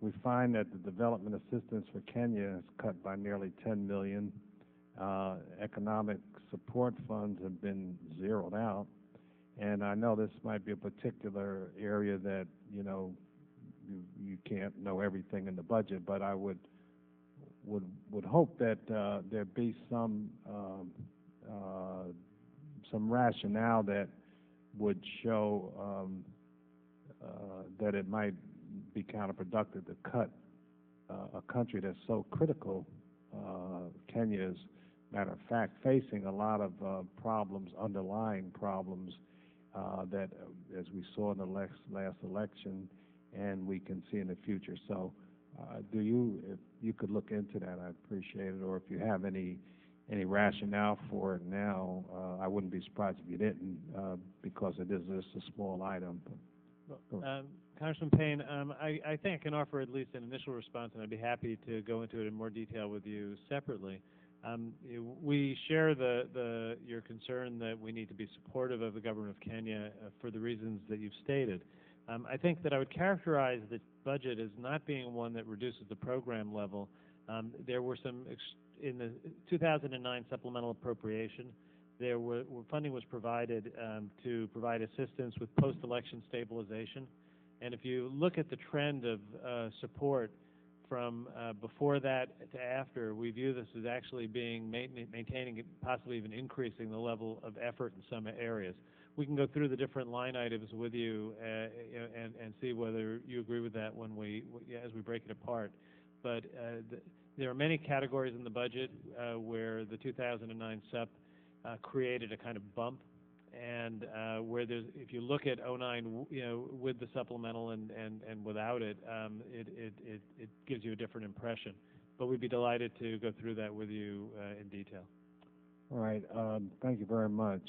we find that the development assistance for Kenya is cut by nearly 10 million. Economic support funds have been zeroed out. And I know this might be a particular area that, you can't know everything in the budget, but I would hope that there be some rationale that would show that it might be counterproductive to cut a country that's so critical. Kenya is matter of fact, facing a lot of problems, underlying problems that, as we saw in the last election, and we can see in the future. So, if you could look into that, I'd appreciate it. Or if you have any rationale for it now, I wouldn't be surprised if you didn't, because it is just a small item. Congressman Payne, I think I can offer at least an initial response, and I'd be happy to go into it in more detail with you separately. We share your concern that we need to be supportive of the government of Kenya for the reasons that you've stated. I think that I would characterize the budget as not being one that reduces the program level. There were in the 2009 supplemental appropriation, funding was provided to provide assistance with post-election stabilization. And if you look at the trend of support from before that to after, we view this as actually being maintaining, possibly even increasing the level of effort in some areas. We can go through the different line items with you and see whether you agree with that as we break it apart. But there are many categories in the budget where the 2009 SUP created a kind of bump, and where if you look at 09, with the supplemental and without it, it gives you a different impression. But we'd be delighted to go through that with you in detail. All right. Thank you very much.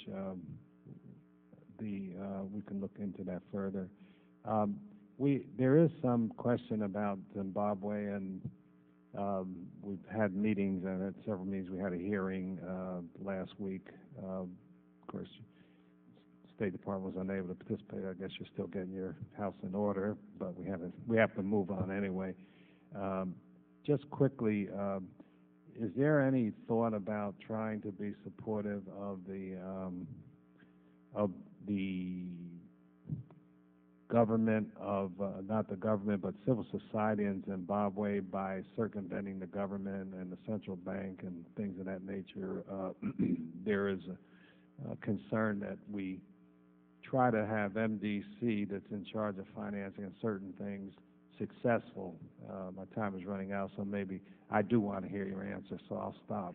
We can look into that further. There is some question about Zimbabwe, and we've had meetings, and at several meetings. We had a hearing last week. Of course, State Department was unable to participate. I guess you're still getting your house in order, but we have to move on anyway. Just quickly, is there any thought about trying to be supportive of the government not the government, but civil society in Zimbabwe by circumventing the government and the central bank and things of that nature? There is a concern that we try to have MDC, that's in charge of financing and certain things, successful. My time is running out, so maybe I do want to hear your answer, so I'll stop.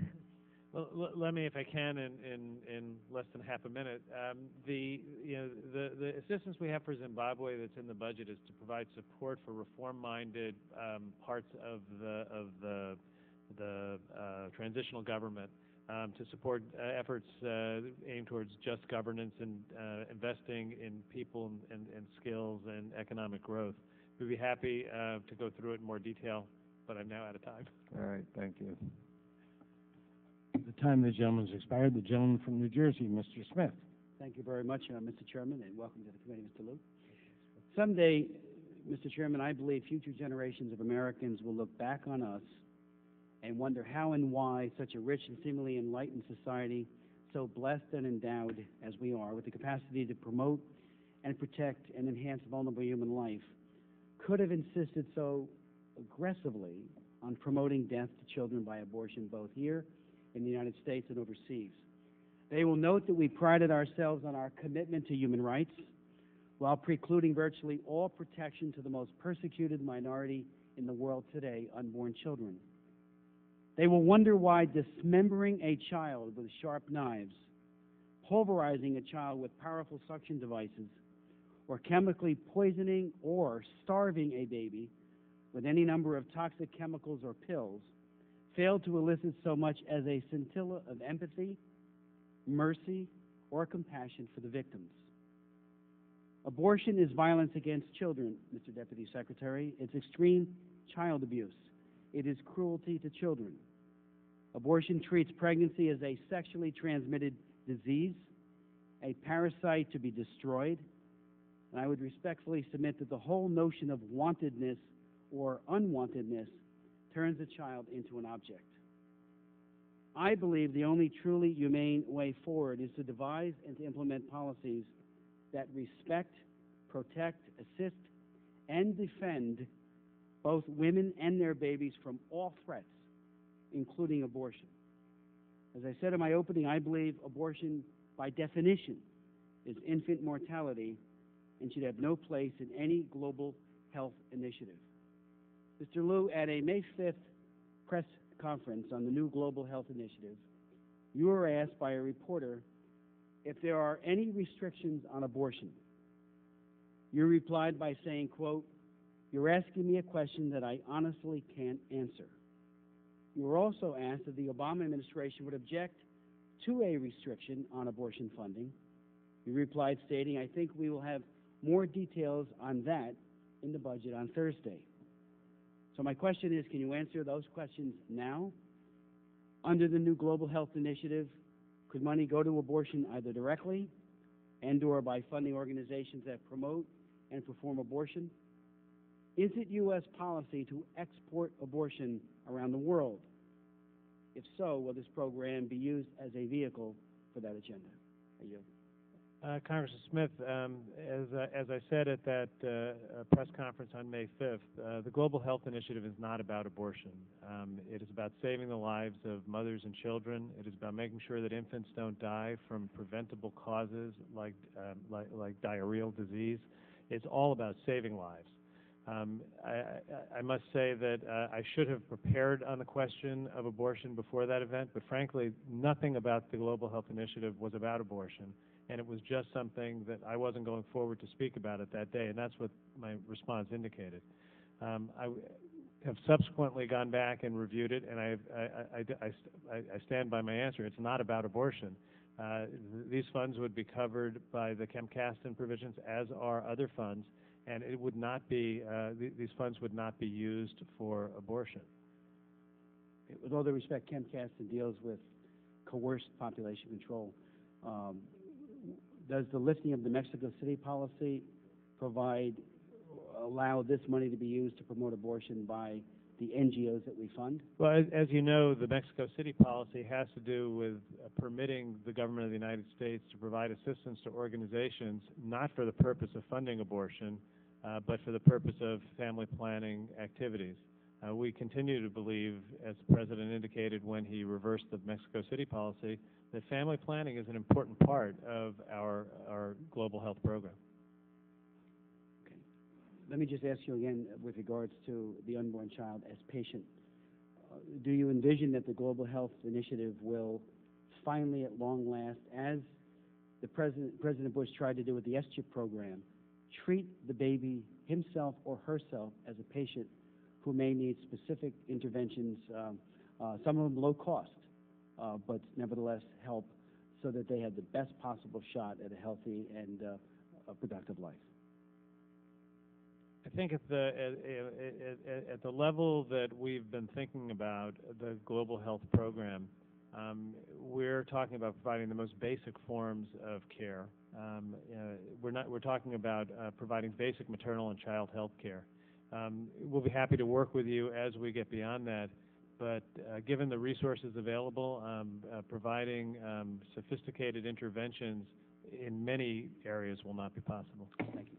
Well, let me, if I can, in less than half a minute. The assistance we have for Zimbabwe that's in the budget is to provide support for reform-minded parts of the transitional government, to support efforts aimed towards just governance and investing in people and skills and economic growth. We'd be happy to go through it in more detail, but I'm now out of time. All right, thank you. The time of the gentleman's expired. The gentleman from New Jersey, Mr. Smith. Thank you very much, Mr. Chairman, and welcome to the committee, Mr. Lew. Someday, Mr. Chairman, I believe future generations of Americans will look back on us and wonder how and why such a rich and seemingly enlightened society, so blessed and endowed as we are, with the capacity to promote and protect and enhance vulnerable human life, could have insisted so aggressively on promoting death to children by abortion, both here in the United States and overseas. They will note that we prided ourselves on our commitment to human rights while precluding virtually all protection to the most persecuted minority in the world today, unborn children. They will wonder why dismembering a child with sharp knives, pulverizing a child with powerful suction devices, or chemically poisoning or starving a baby with any number of toxic chemicals or pills failed to elicit so much as a scintilla of empathy, mercy, or compassion for the victims. Abortion is violence against children, Mr. Deputy Secretary. It's extreme child abuse. It is cruelty to children. Abortion treats pregnancy as a sexually transmitted disease, a parasite to be destroyed, and I would respectfully submit that the whole notion of wantedness or unwantedness turns a child into an object. I believe the only truly humane way forward is to devise and to implement policies that respect, protect, assist, and defend both women and their babies from all threats, including abortion. As I said in my opening, I believe abortion, by definition, is infant mortality and should have no place in any global health initiative. Mr. Lew, at a May 5th press conference on the new Global Health Initiative, you were asked by a reporter if there are any restrictions on abortion. You replied by saying, quote, "You're asking me a question that I honestly can't answer." You were also asked if the Obama administration would object to a restriction on abortion funding. You replied stating, "I think we will have more details on that in the budget on Thursday." So my question is, can you answer those questions now? Under the new Global Health Initiative, could money go to abortion either directly and/or by funding organizations that promote and perform abortion? Is it U.S. policy to export abortion around the world? If so, will this program be used as a vehicle for that agenda? I yield. Congressman Smith, as I said at that press conference on May 5th, the Global Health Initiative is not about abortion. It is about saving the lives of mothers and children. It is about making sure that infants don't die from preventable causes like diarrheal disease. It's all about saving lives. I must say that I should have prepared on the question of abortion before that event, but frankly, nothing about the Global Health Initiative was about abortion, and it was just something that I wasn't going forward to speak about it that day, and that's what my response indicated. I have subsequently gone back and reviewed it, and I stand by my answer. It's not about abortion. These funds would be covered by the Kemp-Kasten provisions, as are other funds, and it would not be, these funds would not be used for abortion. With all due respect, Kemp-Kasten deals with coerced population control. Does the lifting of the Mexico City policy allow this money to be used to promote abortion by the NGOs that we fund? Well, as you know, the Mexico City policy has to do with permitting the government of the United States to provide assistance to organizations not for the purpose of funding abortion, but for the purpose of family planning activities. We continue to believe, as the President indicated when he reversed the Mexico City policy, that family planning is an important part of our global health program. Okay. Let me just ask you again with regards to the unborn child as patient. Do you envision that the Global Health Initiative will finally, at long last, as the President Bush tried to do with the S-chip program, treat the baby himself or herself as a patient who may need specific interventions, some of them low cost, but nevertheless help so that they have the best possible shot at a healthy and a productive life? I think at the level that we've been thinking about the global health program, we're talking about providing the most basic forms of care. We're talking about providing basic maternal and child health care. We'll be happy to work with you as we get beyond that, but given the resources available, providing sophisticated interventions in many areas will not be possible. Thank you.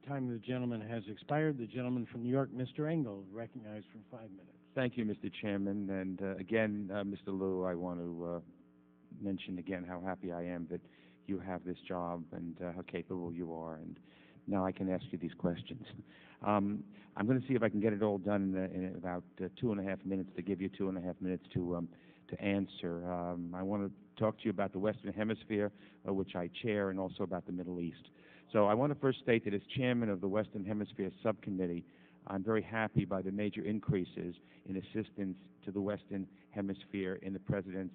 The time of the gentleman has expired. The gentleman from New York, Mr. Engel, recognized for 5 minutes. Thank you, Mr. Chairman. And again, Mr. Lew, I want to mention again how happy I am that you have this job and how capable you are. And now I can ask you these questions. I'm going to see if I can get it all done in about 2.5 minutes, to give you 2.5 minutes to answer. I want to talk to you about the Western Hemisphere, which I chair, and also about the Middle East. So I want to first state that as chairman of the Western Hemisphere Subcommittee, I'm very happy by the major increases in assistance to the Western Hemisphere in the President's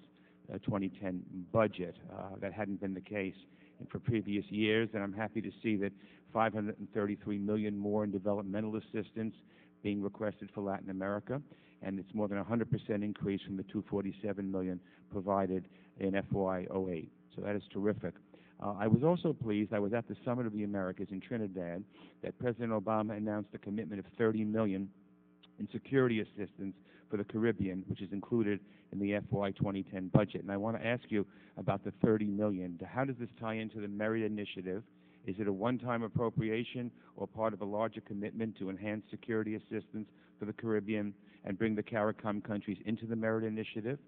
2010 budget. That hadn't been the case for previous years, and I'm happy to see that $533 million more in developmental assistance being requested for Latin America, and it's more than a 100% increase from the $247 million provided in FY08. So that is terrific. I was also pleased, I was at the Summit of the Americas in Trinidad, that President Obama announced a commitment of $30 million in security assistance for the Caribbean, which is included in the FY 2010 budget. And I want to ask you about the $30 million. How does this tie into the Merit Initiative? Is it a one-time appropriation or part of a larger commitment to enhance security assistance for the Caribbean and bring the CARICOM countries into the Merit Initiative?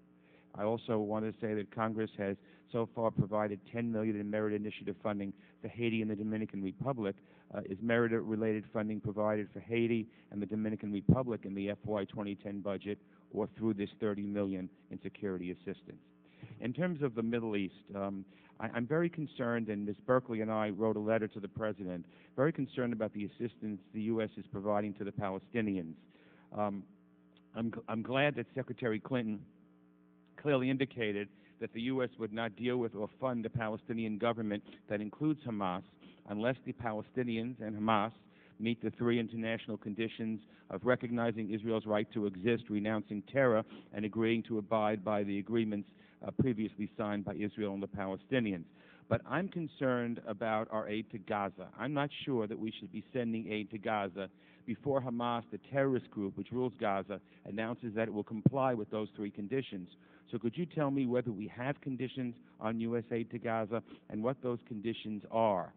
I also want to say that Congress has so far provided $10 million in Merit Initiative funding for Haiti and the Dominican Republic. Is Merit-related funding provided for Haiti and the Dominican Republic in the FY 2010 budget or through this $30 million in security assistance? In terms of the Middle East, I'm very concerned, and Ms. Berkeley and I wrote a letter to the President, very concerned about the assistance the U.S. is providing to the Palestinians. I'm glad that Secretary Clinton clearly indicated that the U.S. would not deal with or fund a Palestinian government that includes Hamas unless the Palestinians and Hamas meet the three international conditions of recognizing Israel's right to exist, renouncing terror, and agreeing to abide by the agreements previously signed by Israel and the Palestinians. But I'm concerned about our aid to Gaza. I'm not sure that we should be sending aid to Gaza before Hamas, the terrorist group which rules Gaza, announces that it will comply with those three conditions. So could you tell me whether we have conditions on U.S. aid to Gaza and what those conditions are?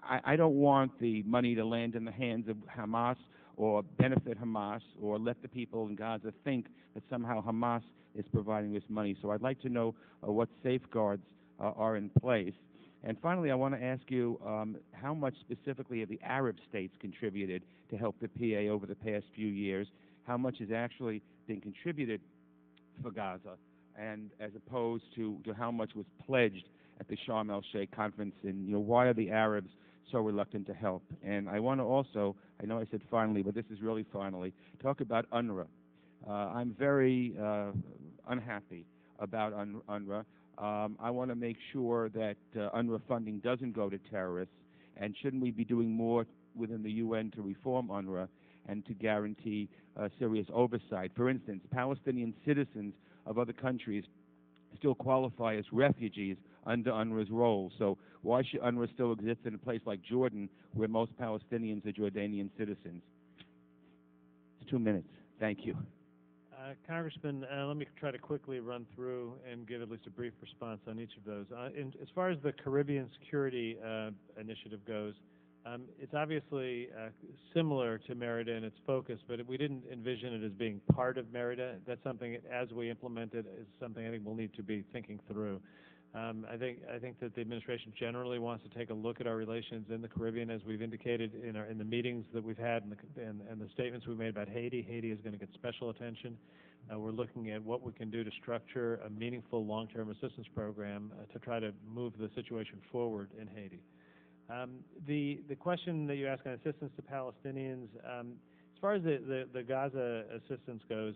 I don't want the money to land in the hands of Hamas or benefit Hamas or let the people in Gaza think that somehow Hamas is providing this money. So I'd like to know what safeguards are in place. And finally, I want to ask you how much specifically have the Arab states contributed to help the PA over the past few years? How much has actually been contributed for Gaza, and as opposed to how much was pledged at the Sharm el-Sheikh conference? And why are the Arabs so reluctant to help? And I want to also, I know I said finally, but this is really finally, talk about UNRWA. I'm very unhappy about UNRWA. I want to make sure that UNRWA funding doesn't go to terrorists, and shouldn't we be doing more within the UN to reform UNRWA and to guarantee serious oversight? For instance, Palestinian citizens of other countries still qualify as refugees under UNRWA's role. So why should UNRWA still exist in a place like Jordan, where most Palestinians are Jordanian citizens? It's 2 minutes. Thank you. Congressman, let me try to quickly run through and give at least a brief response on each of those. As far as the Caribbean Security Initiative goes, it's obviously similar to Merida in its focus, but we didn't envision it as being part of Merida. That's something, as we implement it, is something I think we'll need to be thinking through. I think that the administration generally wants to take a look at our relations in the Caribbean, as we've indicated in the meetings that we've had and the statements we've made about Haiti. Haiti is going to get special attention. We're looking at what we can do to structure a meaningful long-term assistance program to try to move the situation forward in Haiti. The question that you asked on assistance to Palestinians, as far as the Gaza assistance goes,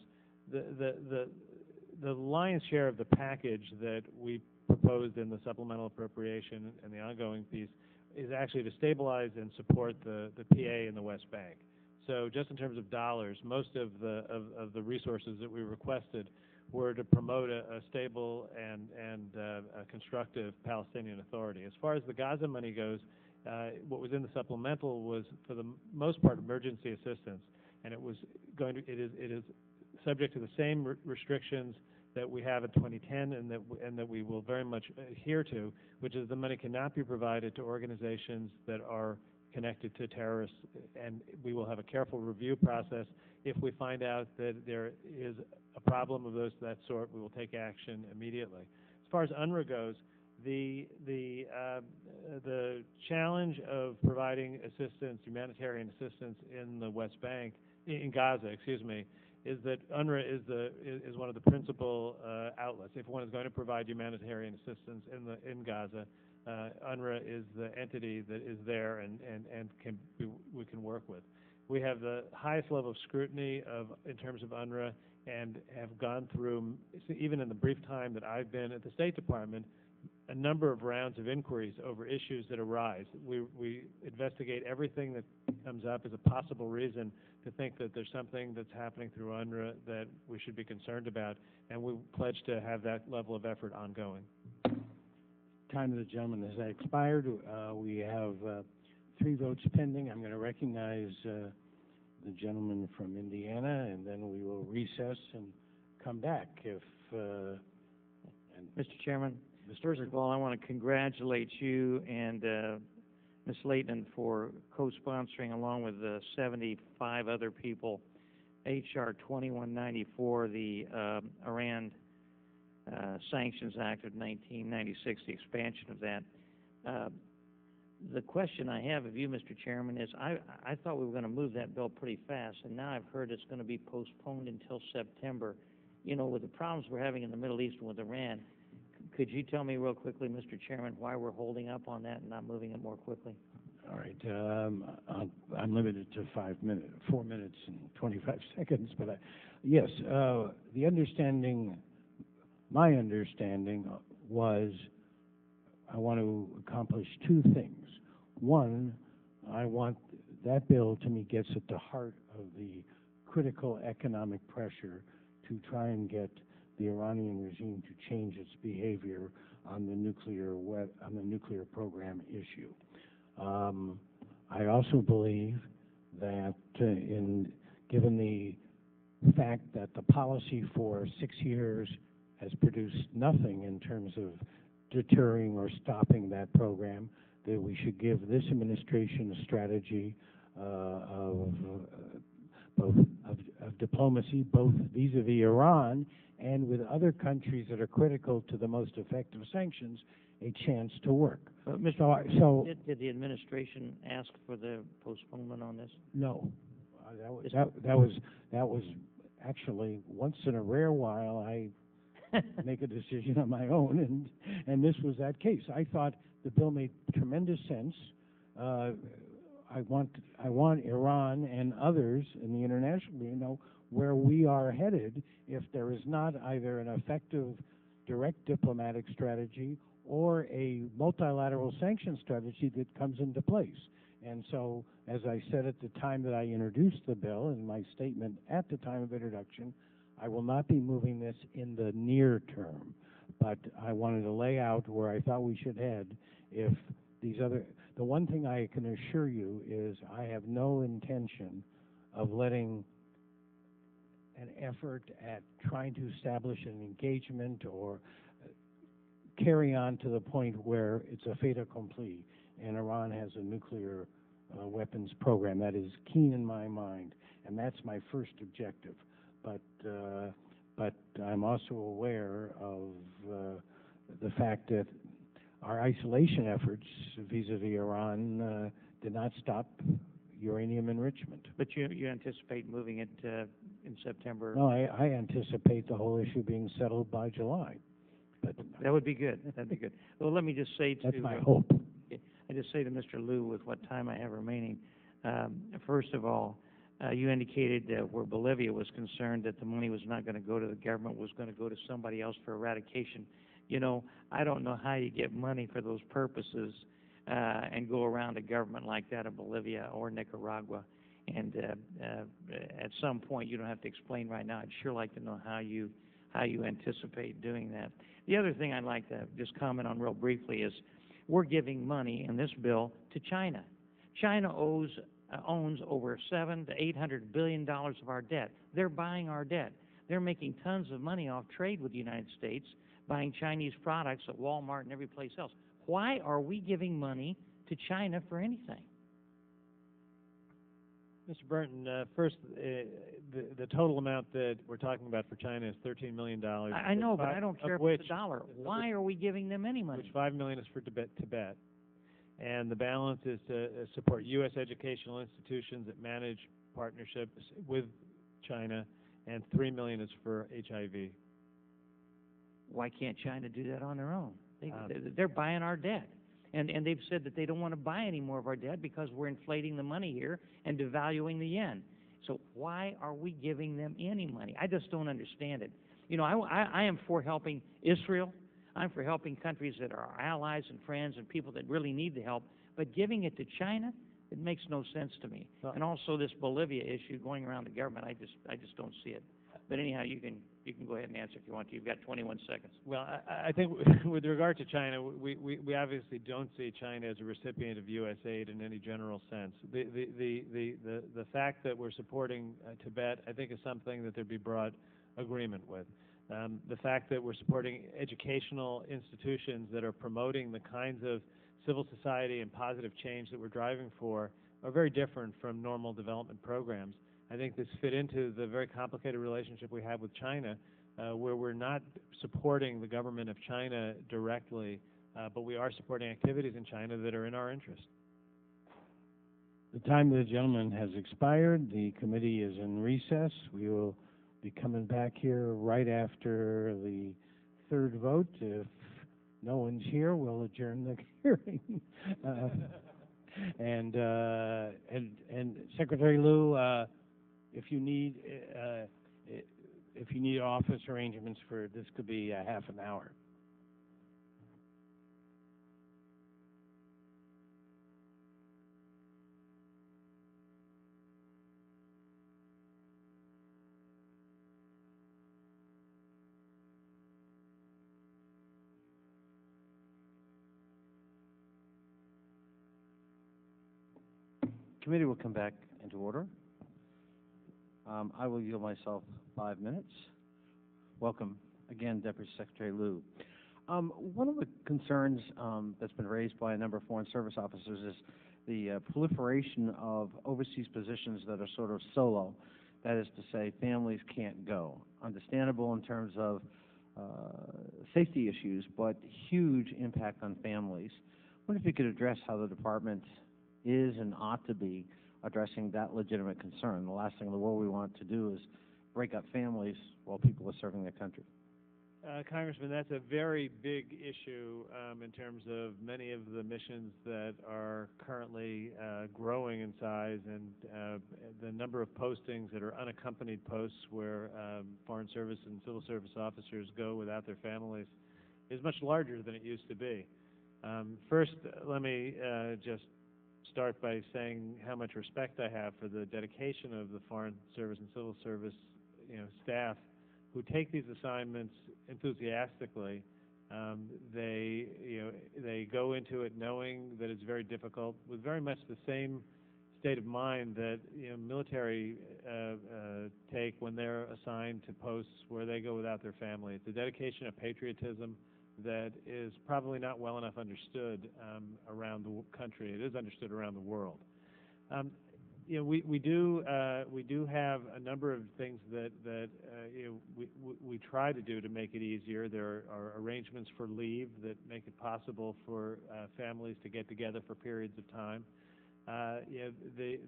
the lion's share of the package that we proposed in the supplemental appropriation and the ongoing piece is actually to stabilize and support the PA in the West Bank. So just in terms of dollars, most of the resources that we requested were to promote a stable and a constructive Palestinian Authority. As far as the Gaza money goes, what was in the supplemental was, for the most part, emergency assistance, and it is subject to the same restrictions that we have in 2010 and that we will very much adhere to, which is the money cannot be provided to organizations that are connected to terrorists, and we will have a careful review process. If we find out that there is a problem of that sort, we will take action immediately. As far as UNRWA goes, the challenge of providing assistance, humanitarian assistance in the West Bank, in Gaza, is that UNRWA is one of the principal outlets. If one is going to provide humanitarian assistance in Gaza, UNRWA is the entity that is there and we can work with. We have the highest level of scrutiny in terms of UNRWA, and have gone through, even in the brief time that I've been at the State Department, a number of rounds of inquiries over issues that arise. We investigate everything that comes up as a possible reason to think that there's something that's happening through UNRWA that we should be concerned about, and we pledge to have that level of effort ongoing. Time of the gentleman has expired. We have 3 votes pending. I'm going to recognize the gentleman from Indiana, and then we will recess and come back. Mr. Chairman, first of all, I want to congratulate you and Ms. Leighton for co-sponsoring, along with 75 other people, H.R. 2194, the Iran Sanctions Act of 1996, the expansion of that. The question I have of you, Mr. Chairman, is I thought we were going to move that bill pretty fast, and now I've heard it's going to be postponed until September. you know, with the problems we're having in the Middle East and with Iran, could you tell me real quickly, Mr. Chairman, why we're holding up on that and not moving it more quickly? All right, I'm limited to 4 minutes and 25 seconds, but yes, my understanding was I want to accomplish two things. One, I want that bill to me gets at the heart of the critical economic pressure to try and get the Iranian regime to change its behavior on the nuclear program issue. I also believe that given the fact that the policy for 6 years has produced nothing in terms of deterring or stopping that program, that we should give this administration a strategy of diplomacy, both vis-a-vis Iran and with other countries that are critical to the most effective sanctions, a chance to work. Did the administration ask for the postponement on this? No, that was actually once in a rare while I make a decision on my own, and this was that case. I thought the bill made tremendous sense. I want Iran and others in the international community to know where we are headed if there is not either an effective direct diplomatic strategy or a multilateral sanction strategy that comes into place. And so, as I said at the time that I introduced the bill, in my statement at the time of introduction, I will not be moving this in the near term, but I wanted to lay out where I thought we should head if these other... The one thing I can assure you is I have no intention of letting an effort at trying to establish an engagement or carry on to the point where it's a fait accompli and Iran has a nuclear weapons program. That is keen in my mind, and that's my first objective. But I'm also aware of the fact that our isolation efforts vis-a-vis Iran did not stop uranium enrichment. But you anticipate moving it in September? No, I anticipate the whole issue being settled by July. But that would be good. That'd be good. Well, let me just say to... That's my hope. I just say to Mr. Lew, with what time I have remaining, first of all, you indicated that where Bolivia was concerned that the money was not going to go to the government, was going to go to somebody else for eradication. You know, I don't know how you get money for those purposes and go around a government like that in Bolivia or Nicaragua. And at some point, you don't have to explain right now. I'd sure like to know how you anticipate doing that. The other thing I'd like to just comment on real briefly is we're giving money in this bill to China. China owns over $700 to $800 billion of our debt. They're buying our debt. They're making tons of money off trade with the United States, buying Chinese products at Walmart and every place else. Why are we giving money to China for anything? Mr. Burton, first, the total amount that we're talking about for China is $13 million. I know, but I don't care if it's a dollar. Why are we giving them any money? Which $5 million is for Tibet. And the balance is to support U.S. educational institutions that manage partnerships with China, and $3 million is for HIV. Why can't China do that on their own? They're buying our debt. And they've said that they don't want to buy any more of our debt because we're inflating the money here and devaluing the yen. So why are we giving them any money? I just don't understand it. You know, I am for helping Israel. I'm for helping countries that are our allies and friends and people that really need the help. But giving it to China, it makes no sense to me. And also this Bolivia issue going around the government, I just don't see it. But anyhow, you can go ahead and answer if you want to. You've got 21 seconds. Well, I think with regard to China, we obviously don't see China as a recipient of U.S. aid in any general sense. The fact that we're supporting Tibet, I think, is something that there'd be broad agreement with. The fact that we're supporting educational institutions that are promoting the kinds of civil society and positive change that we're driving for are very different from normal development programs. I think this fit into the very complicated relationship we have with China, where we're not supporting the government of China directly, but we are supporting activities in China that are in our interest. The time of the gentleman has expired. The committee is in recess. We will be coming back here right after the third vote. If no one's here, we'll adjourn the hearing. And Secretary Lew, if you need office arrangements for this, could be a half an hour. Committee will come back into order. I will yield myself 5 minutes. Welcome again, Deputy Secretary Lew. One of the concerns that's been raised by a number of Foreign Service officers is the proliferation of overseas positions that are sort of solo. That is to say, families can't go. Understandable in terms of safety issues, but huge impact on families. I wonder if you could address how the department is and ought to be addressing that legitimate concern. The last thing in the world we want to do is break up families while people are serving their country. Congressman, that's a very big issue in terms of many of the missions that are currently growing in size, and the number of postings that are unaccompanied posts where Foreign Service and Civil Service officers go without their families is much larger than it used to be. First, let me just start by saying how much respect I have for the dedication of the Foreign Service and Civil Service, staff who take these assignments enthusiastically. They go into it knowing that it's very difficult, with very much the same state of mind that military take when they're assigned to posts where they go without their family. It's a dedication of patriotism that is probably not well enough understood around the country. It is understood around the world. We do have a number of things that we try to do to make it easier. There are arrangements for leave that make it possible for families to get together for periods of time.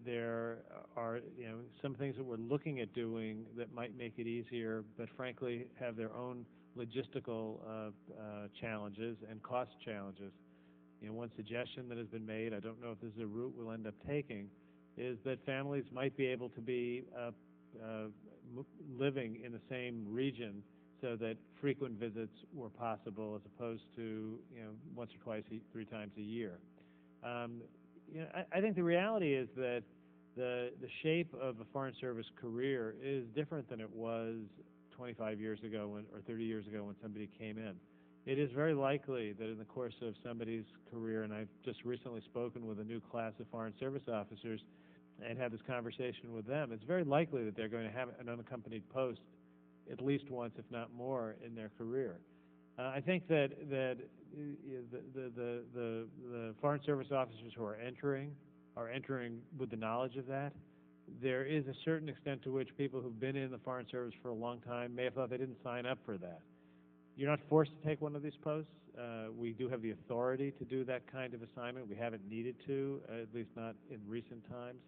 There are some things that we're looking at doing that might make it easier, but frankly have their own logistical challenges and cost challenges. One suggestion that has been made, I don't know if this is a route we'll end up taking, is that families might be able to be living in the same region so that frequent visits were possible as opposed to once or twice, 3 times a year. I think the reality is that the shape of a Foreign Service career is different than it was 25 years ago or 30 years ago when somebody came in. It is very likely that in the course of somebody's career, and I've just recently spoken with a new class of Foreign Service officers and had this conversation with them, it's very likely that they're going to have an unaccompanied post at least once, if not more, in their career. I think that the Foreign Service officers who are entering with the knowledge of that. There is a certain extent to which people who've been in the Foreign Service for a long time may have thought they didn't sign up for that. You're not forced to take one of these posts. We do have the authority to do that kind of assignment. We haven't needed to, at least not in recent times.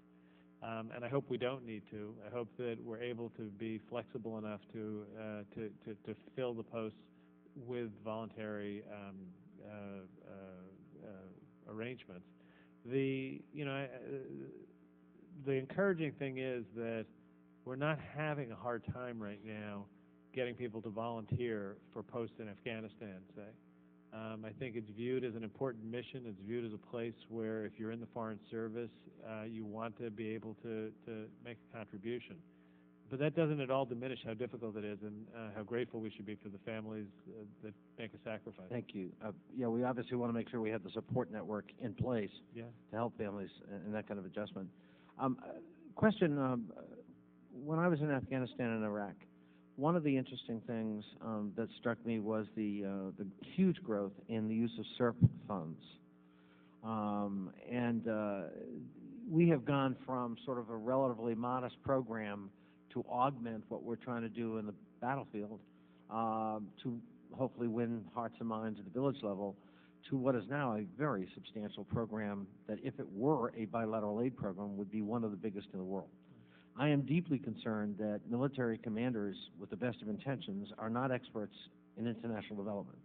And I hope we don't need to. I hope that we're able to be flexible enough to fill the posts with voluntary arrangements. The encouraging thing is that we're not having a hard time right now getting people to volunteer for posts in Afghanistan, say. I think it's viewed as an important mission. It's viewed as a place where if you're in the Foreign Service, you want to be able to make a contribution. But that doesn't at all diminish how difficult it is and how grateful we should be for the families that make a sacrifice. Thank you. We obviously want to make sure we have the support network in place to help families in that kind of adjustment. Question, when I was in Afghanistan and Iraq, one of the interesting things that struck me was the huge growth in the use of SERP funds. We have gone from sort of a relatively modest program to augment what we're trying to do in the battlefield to hopefully win hearts and minds at the village level to what is now a very substantial program that, if it were a bilateral aid program, would be one of the biggest in the world. I am deeply concerned that military commanders, with the best of intentions, are not experts in international development.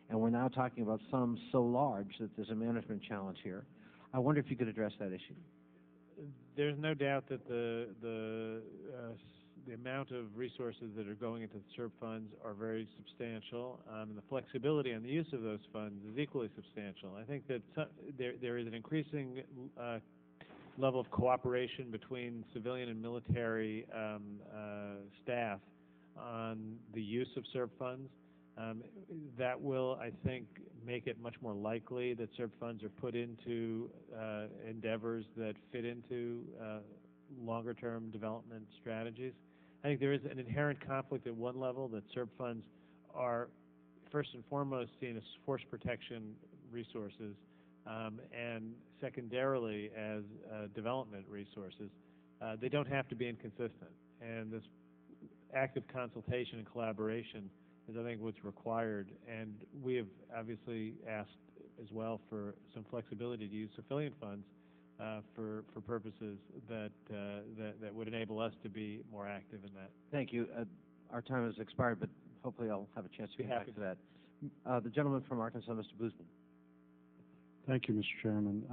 And we're now talking about sums so large that there's a management challenge here. I wonder if you could address that issue. There's no doubt that the amount of resources that are going into the SERP funds are very substantial, and the flexibility on the use of those funds is equally substantial. I think that there is an increasing level of cooperation between civilian and military staff on the use of SERP funds. That will, I think, make it much more likely that SERP funds are put into endeavors that fit into longer-term development strategies. I think there is an inherent conflict at one level that SERP funds are first and foremost seen as force protection resources, and secondarily as development resources. They don't have to be inconsistent, and this active consultation and collaboration is, I think, what's required. And we have obviously asked as well for some flexibility to use civilian funds for purposes that would enable us to be more active in that. Thank you. Our time has expired, but hopefully I'll have a chance to get back to that. The gentleman from Arkansas, Mr. Boozman. Thank you, Mr. Chairman.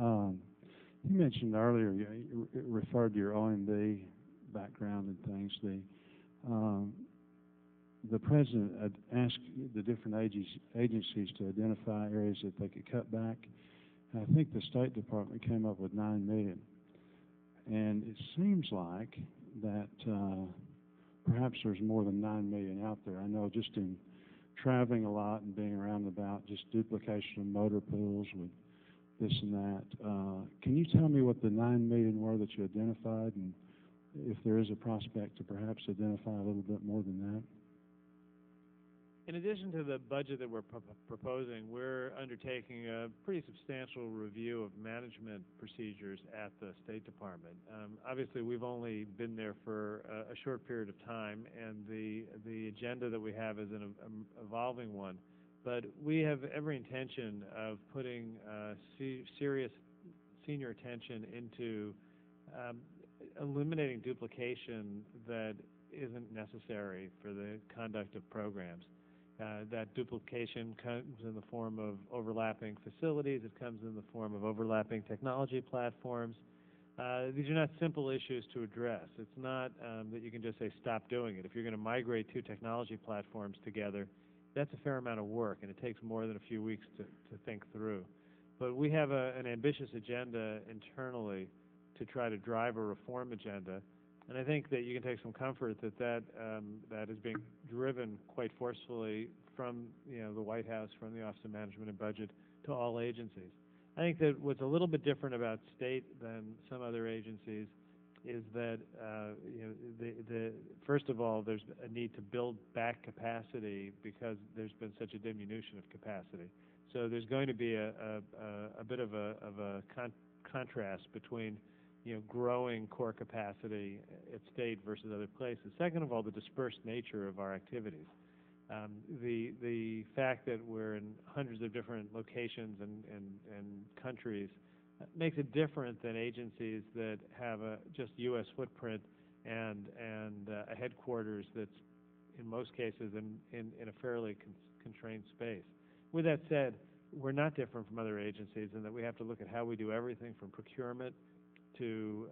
You mentioned earlier, you referred to your OMB background and things. The President had asked the different agencies to identify areas that they could cut back. I think the State Department came up with $9 million. And it seems like that perhaps there's more than $9 million out there. I know just in traveling a lot and being around about, just duplication of motor pools with this and that. Can you tell me what the $9 million were that you identified, and if there is a prospect to perhaps identify a little bit more than that? In addition to the budget that we're proposing, we're undertaking a pretty substantial review of management procedures at the State Department. Obviously, we've only been there for a short period of time, and the agenda that we have is an evolving one. But we have every intention of putting serious senior attention into eliminating duplication that isn't necessary for the conduct of programs. That duplication comes in the form of overlapping facilities. It comes in the form of overlapping technology platforms. These are not simple issues to address. It's not that you can just say stop doing it. If you're going to migrate two technology platforms together, that's a fair amount of work, and it takes more than a few weeks to think through. But we have an ambitious agenda internally to try to drive a reform agenda. And I think that you can take some comfort that is being driven quite forcefully from the White House, from the Office of Management and Budget to all agencies. I think that what's a little bit different about state than some other agencies is that first of all, there's a need to build back capacity because there's been such a diminution of capacity. So there's going to be a bit of a contrast between growing core capacity at state versus other places. Second of all, the dispersed nature of our activities. The fact that we're in hundreds of different locations and countries makes it different than agencies that have a just U.S. footprint and a headquarters that's in most cases in a fairly constrained space. With that said, we're not different from other agencies in that we have to look at how we do everything from procurement to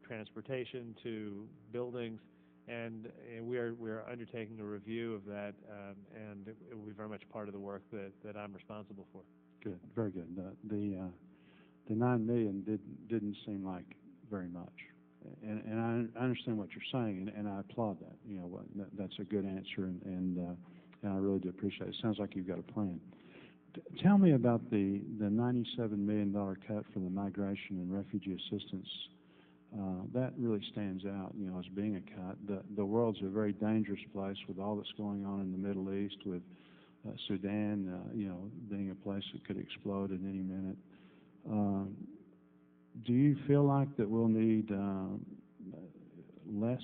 transportation to buildings, and we are undertaking a review of that, and it will be very much part of the work that I'm responsible for. Good, very good. The $9 million didn't seem like very much, and I understand what you're saying, and I applaud that. That's a good answer, and I really do appreciate it. It sounds like you've got a plan. Tell me about the $97 million cut for the migration and refugee assistance. That really stands out, as being a cut. The world's a very dangerous place with all that's going on in the Middle East, with Sudan, being a place that could explode at any minute. Do you feel like that we'll need less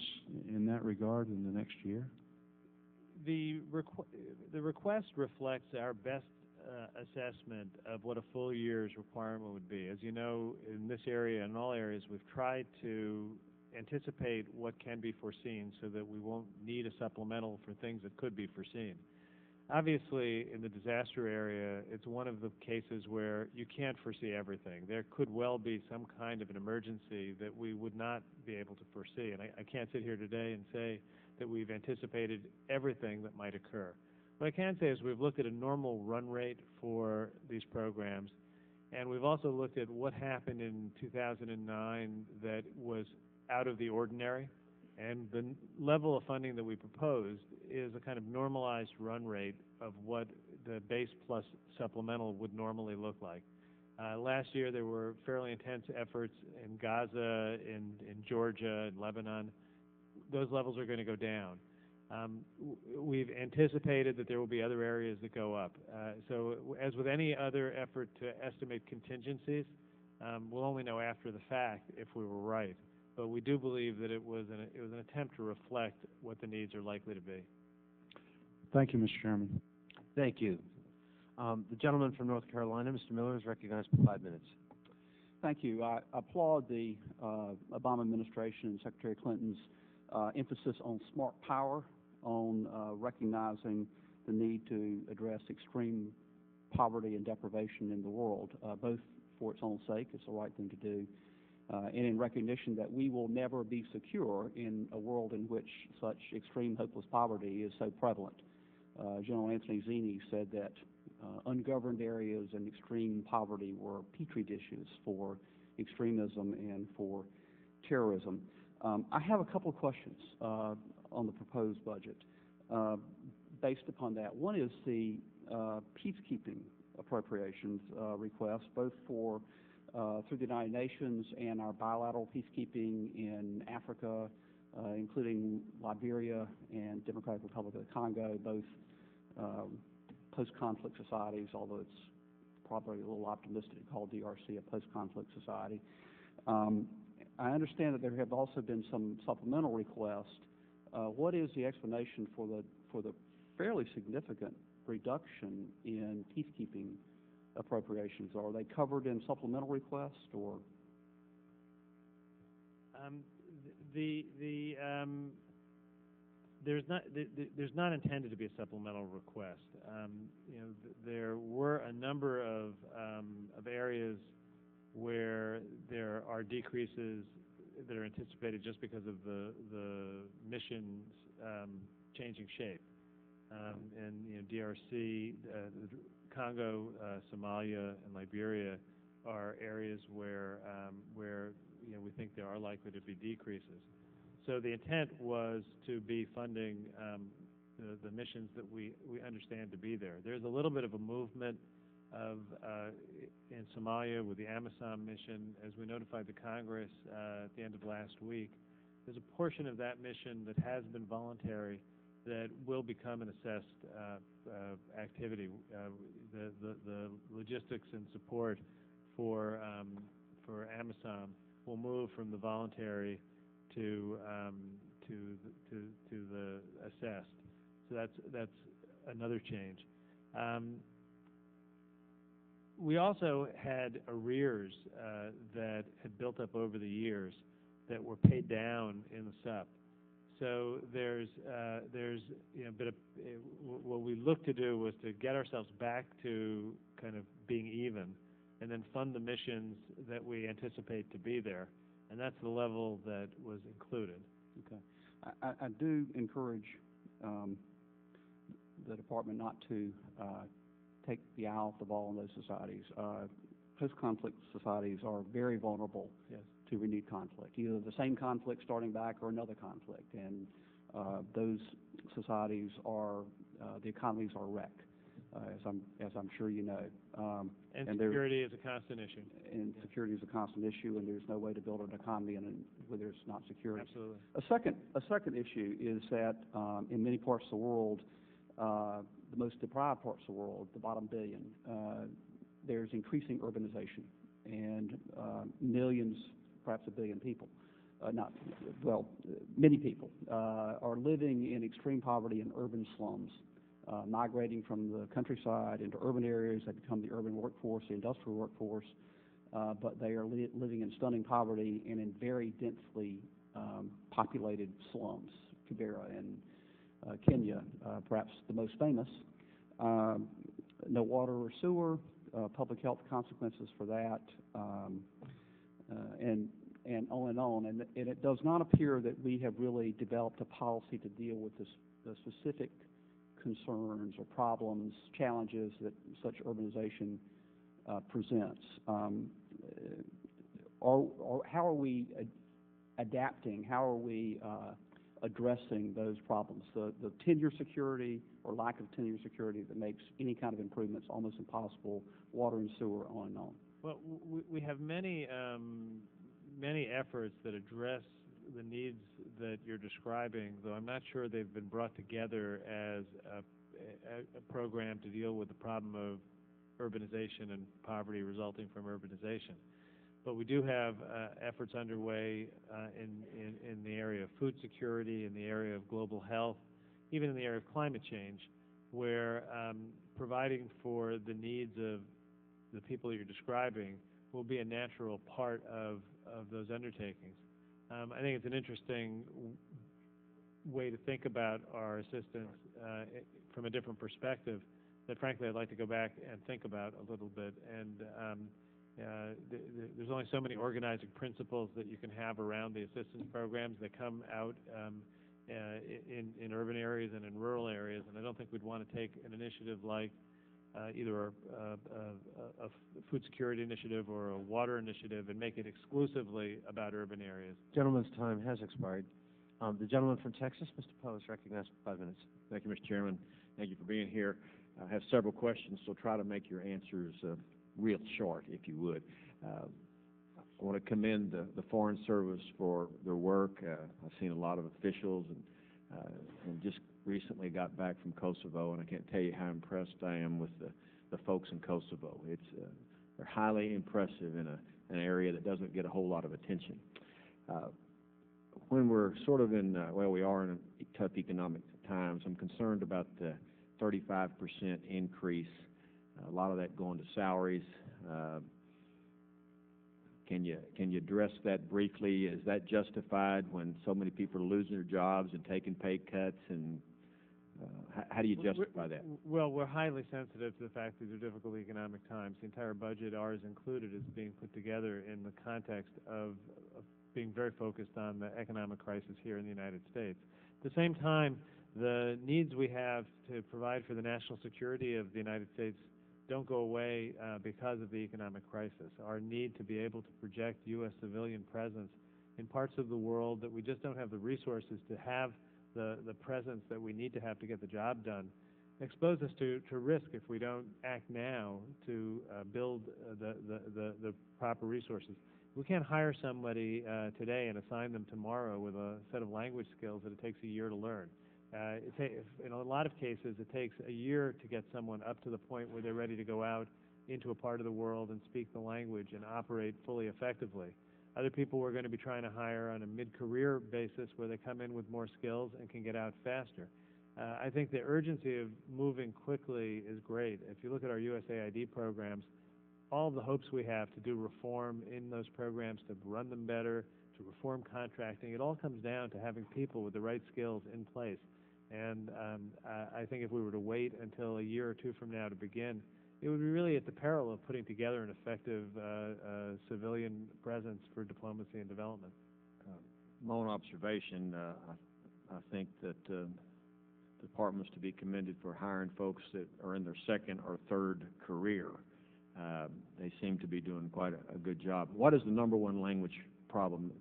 in that regard in the next year? The request reflects our best assessment of what a full year's requirement would be. As you know, in this area and all areas, we've tried to anticipate what can be foreseen so that we won't need a supplemental for things that could be foreseen. Obviously, in the disaster area, it's one of the cases where you can't foresee everything. There could well be some kind of an emergency that we would not be able to foresee. And I can't sit here today and say that we've anticipated everything that might occur. What I can say is we've looked at a normal run rate for these programs, and we've also looked at what happened in 2009 that was out of the ordinary. And the level of funding that we proposed is a kind of normalized run rate of what the base plus supplemental would normally look like. Last year there were fairly intense efforts in Gaza, in Georgia, in Lebanon. Those levels are going to go down. We've anticipated that there will be other areas that go up. So as with any other effort to estimate contingencies, we'll only know after the fact if we were right. But we do believe that it was an attempt to reflect what the needs are likely to be. Thank you, Mr. Chairman. Thank you. The gentleman from North Carolina, Mr. Miller, is recognized for 5 minutes. Thank you. I applaud the Obama administration and Secretary Clinton's emphasis on smart power, on recognizing the need to address extreme poverty and deprivation in the world, both for its own sake, it's the right thing to do, and in recognition that we will never be secure in a world in which such extreme hopeless poverty is so prevalent. General Anthony Zinni said that ungoverned areas and extreme poverty were petri dishes for extremism and for terrorism. I have a couple of questions on the proposed budget based upon that. One is the peacekeeping appropriations request, both for through the United Nations and our bilateral peacekeeping in Africa, including Liberia and Democratic Republic of the Congo, both post-conflict societies, although it's probably a little optimistic to call DRC a post-conflict society. I understand that there have also been some supplemental requests. What is the explanation for the fairly significant reduction in peacekeeping appropriations? Are they covered in supplemental requests, or? There's not intended to be a supplemental request. There were a number of areas where there are decreases that are anticipated just because of the missions changing shape. And DRC, Congo, Somalia, and Liberia are areas where we think there are likely to be decreases. So the intent was to be funding the missions that we understand to be there. There's a little bit of a movement in Somalia with the AMISOM mission. As we notified the Congress at the end of last week, there's a portion of that mission that has been voluntary that will become an assessed activity. The logistics and support for AMISOM will move from the voluntary to the assessed. So that's another change. We also had arrears that had built up over the years that were paid down in the SUP. So there's what we looked to do was to get ourselves back to kind of being even, and then fund the missions that we anticipate to be there, and that's the level that was included. Okay, I do encourage the department not to take the eye off the ball in those societies. Post-conflict societies are very vulnerable to renewed conflict, either the same conflict starting back or another conflict, and those societies are the economies are wrecked, as I'm sure you know. And security is a constant issue. And security is a constant issue, and there's no way to build an economy where there's not security. Absolutely. A second issue is that in many parts of the world, the most deprived parts of the world, the bottom billion, there's increasing urbanization, and millions, perhaps a billion people, many people are living in extreme poverty in urban slums, migrating from the countryside into urban areas. They become the urban workforce, the industrial workforce, but they are living in stunning poverty and in very densely populated slums, Kibera in Kenya, perhaps the most famous. No water or sewer, public health consequences for that, and on and on. And it does not appear that we have really developed a policy to deal with the specific concerns or problems, challenges that such urbanization presents. How are we adapting? How are we addressing those problems? The tenure security or lack of tenure security that makes any kind of improvements almost impossible, water and sewer, on and on. Well, we have many efforts that address the needs that you're describing, though I'm not sure they've been brought together as a program to deal with the problem of urbanization and poverty resulting from urbanization. But we do have efforts underway in the area of food security, in the area of global health, even in the area of climate change, where providing for the needs of the people you're describing will be a natural part of those undertakings. I think it's an interesting way to think about our assistance from a different perspective that, frankly, I'd like to go back and think about a little bit. And there's only so many organizing principles that you can have around the assistance programs that come out in urban areas and in rural areas. And I don't think we'd want to take an initiative like either a food security initiative or a water initiative and make it exclusively about urban areas. Gentleman's time has expired. The gentleman from Texas, Mr. Poe, is recognized for 5 minutes. Thank you, Mr. Chairman. Thank you for being here. I have several questions, so try to make your answers real short, if you would. I want to commend the Foreign Service for their work. I've seen a lot of officials and just recently got back from Kosovo, and I can't tell you how impressed I am with the folks in Kosovo. They're highly impressive in an area that doesn't get a whole lot of attention. When we're sort of we are in tough economic times, I'm concerned about the 35% increase, a lot of that going to salaries. Can you address that briefly? Is that justified when so many people are losing their jobs and taking pay cuts? And how do you justify that? Well, we're highly sensitive to the fact that these are difficult economic times. The entire budget, ours included, is being put together in the context of being very focused on the economic crisis here in the United States. At the same time, the needs we have to provide for the national security of the United States don't go away because of the economic crisis. Our need to be able to project U.S. civilian presence in parts of the world that we just don't have the resources to have the presence that we need to have to get the job done expose us to risk if we don't act now to build the proper resources. We can't hire somebody today and assign them tomorrow with a set of language skills that it takes a year to learn. In a lot of cases, it takes a year to get someone up to the point where they're ready to go out into a part of the world and speak the language and operate fully effectively. Other people we're going to be trying to hire on a mid-career basis where they come in with more skills and can get out faster. I think the urgency of moving quickly is great. If you look at our USAID programs, all of the hopes we have to do reform in those programs, to run them better, to reform contracting, it all comes down to having people with the right skills in place. And I think if we were to wait until a year or two from now to begin, it would be really at the peril of putting together an effective civilian presence for diplomacy and development. My own observation, I think that the department's to be commended for hiring folks that are in their second or third career. They seem to be doing quite a good job. What is the number one language problem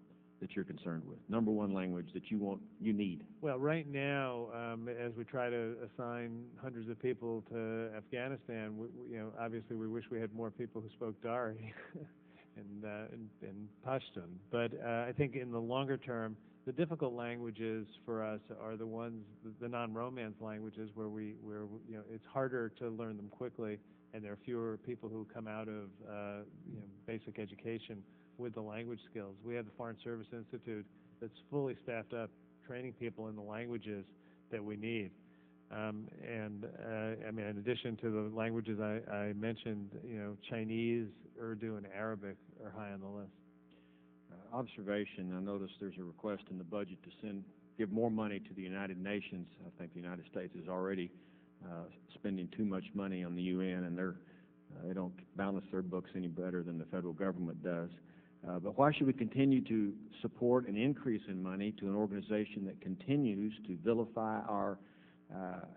that you're concerned with? Number one language that you need? Well, right now, as we try to assign hundreds of people to Afghanistan, obviously we wish we had more people who spoke Dari and Pashtun. But I think in the longer term, the difficult languages for us are the ones, the non-Romance languages, where it's harder to learn them quickly, and there are fewer people who come out of basic education with the language skills. We have the Foreign Service Institute that's fully staffed up, training people in the languages that we need. In addition to the languages I mentioned, Chinese, Urdu, and Arabic are high on the list. observation. I noticed there's a request in the budget to give more money to the United Nations. I think the United States is already spending too much money on the UN, and they don't balance their books any better than the federal government does. But why should we continue to support an increase in money to an organization that continues to vilify our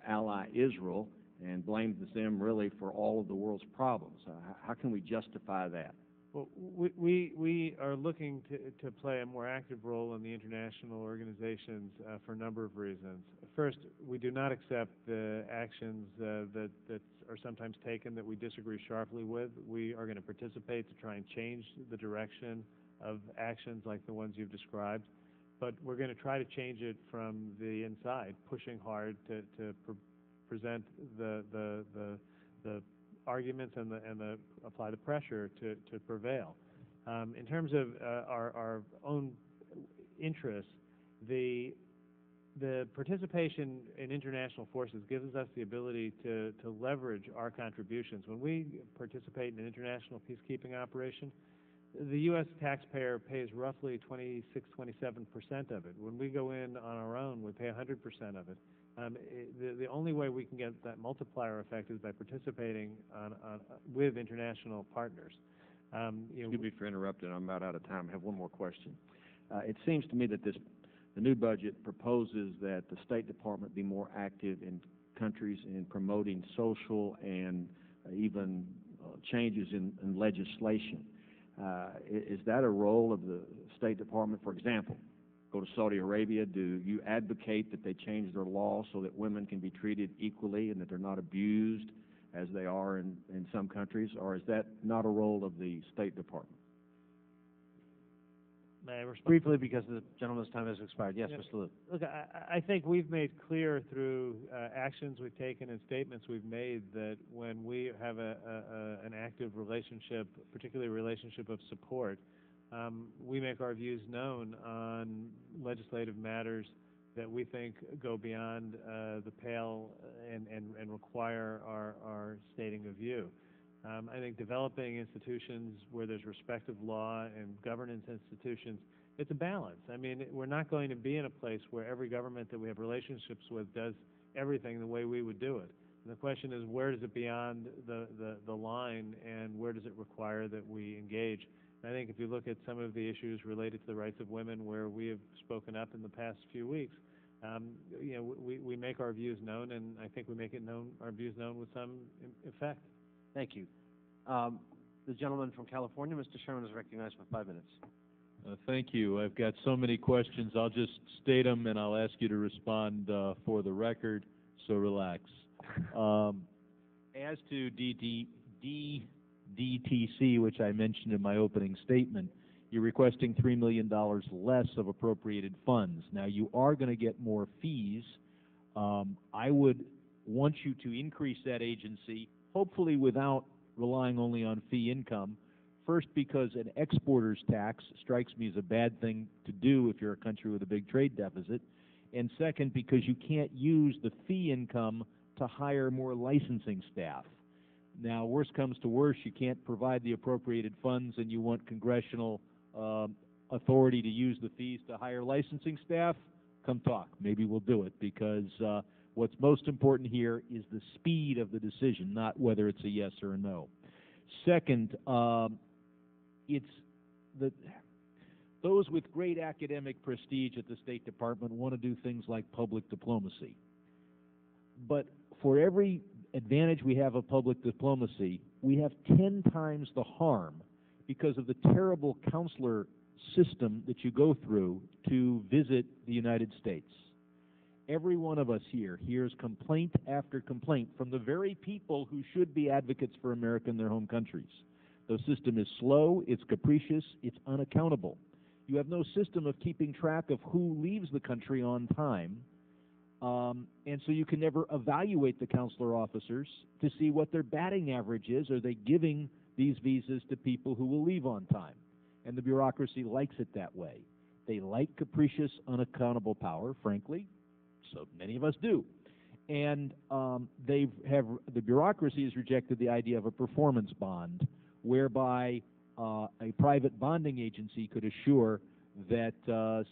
ally Israel and blames them really for all of the world's problems? How can we justify that? Well, we are looking to play a more active role in the international organizations for a number of reasons. First, we do not accept the actions that are sometimes taken that we disagree sharply with. We are going to participate to try and change the direction of actions like the ones you've described, but we're going to try to change it from the inside, pushing hard to present the arguments and apply the pressure to prevail. In terms of our own interests, the participation in international forces gives us the ability to leverage our contributions. When we participate in an international peacekeeping operation, the U.S. taxpayer pays roughly 26, 27% of it. When we go in on our own, we pay 100% of it. The only way we can get that multiplier effect is by participating with international partners. Excuse me for interrupting. I'm about out of time. I have one more question. It seems to me that the new budget proposes that the State Department be more active in countries in promoting social and even changes in legislation. Is that a role of the State Department? For example, go to Saudi Arabia, do you advocate that they change their law so that women can be treated equally and that they're not abused as they are in some countries, or is that not a role of the State Department? May I respond? Briefly, because the gentleman's time has expired. Yes, Mr. Lew. Look, I think we've made clear through actions we've taken and statements we've made that when we have an active relationship, particularly a relationship of support, we make our views known on legislative matters that we think go beyond the pale and require our stating a view. I think developing institutions where there's respect of law and governance institutions, it's a balance. I mean, we're not going to be in a place where every government that we have relationships with does everything the way we would do it. And the question is, where does it beyond the line, and where does it require that we engage? And I think if you look at some of the issues related to the rights of women where we have spoken up in the past few weeks, we make our views known, and I think we make our views known with some effect. Thank you. The gentleman from California, Mr. Sherman, is recognized for 5 minutes. Thank you. I've got so many questions. I'll just state them, and I'll ask you to respond for the record, so relax. As to DTC, which I mentioned in my opening statement, you're requesting $3 million less of appropriated funds. Now, you are going to get more fees. I would want you to increase that agency, hopefully without relying only on fee income. First, because an exporter's tax strikes me as a bad thing to do if you're a country with a big trade deficit. And second, because you can't use the fee income to hire more licensing staff. Now, worst comes to worst, you can't provide the appropriated funds and you want congressional authority to use the fees to hire licensing staff, come talk. Maybe we'll do it, because what's most important here is the speed of the decision, not whether it's a yes or a no. Second, those with great academic prestige at the State Department want to do things like public diplomacy. But for every advantage we have of public diplomacy, we have 10 times the harm because of the terrible consular system that you go through to visit the United States. Every one of us here hears complaint after complaint from the very people who should be advocates for America in their home countries. The system is slow, it's capricious, it's unaccountable. You have no system of keeping track of who leaves the country on time, and so you can never evaluate the consular officers to see what their batting average is. Are they giving these visas to people who will leave on time? And the bureaucracy likes it that way. They like capricious, unaccountable power, frankly. So many of us do. And the bureaucracy has rejected the idea of a performance bond, whereby a private bonding agency could assure that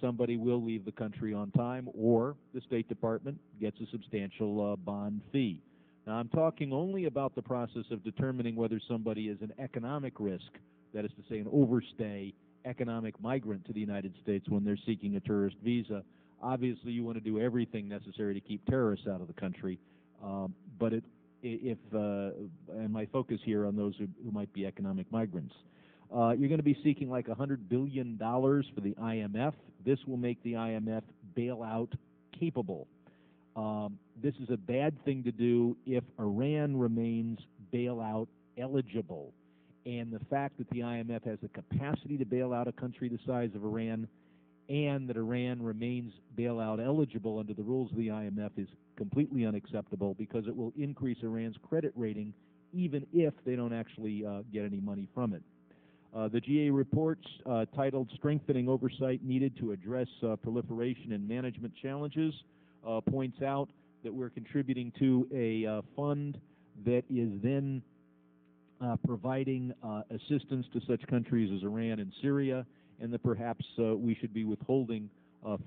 somebody will leave the country on time, or the State Department gets a substantial bond fee. Now, I'm talking only about the process of determining whether somebody is an economic risk, that is to say, an overstay economic migrant to the United States when they're seeking a tourist visa. Obviously, you want to do everything necessary to keep terrorists out of the country, but and my focus here on those who might be economic migrants. You're going to be seeking like $100 billion for the IMF. This will make the IMF bailout capable. This is a bad thing to do if Iran remains bailout eligible. And the fact that the IMF has the capacity to bail out a country the size of Iran, and that Iran remains bailout eligible under the rules of the IMF, is completely unacceptable, because it will increase Iran's credit rating even if they don't actually get any money from it. The GA reports titled Strengthening Oversight Needed to Address Proliferation and Management Challenges points out that we're contributing to a fund that is then providing assistance to such countries as Iran and Syria, and that perhaps we should be withholding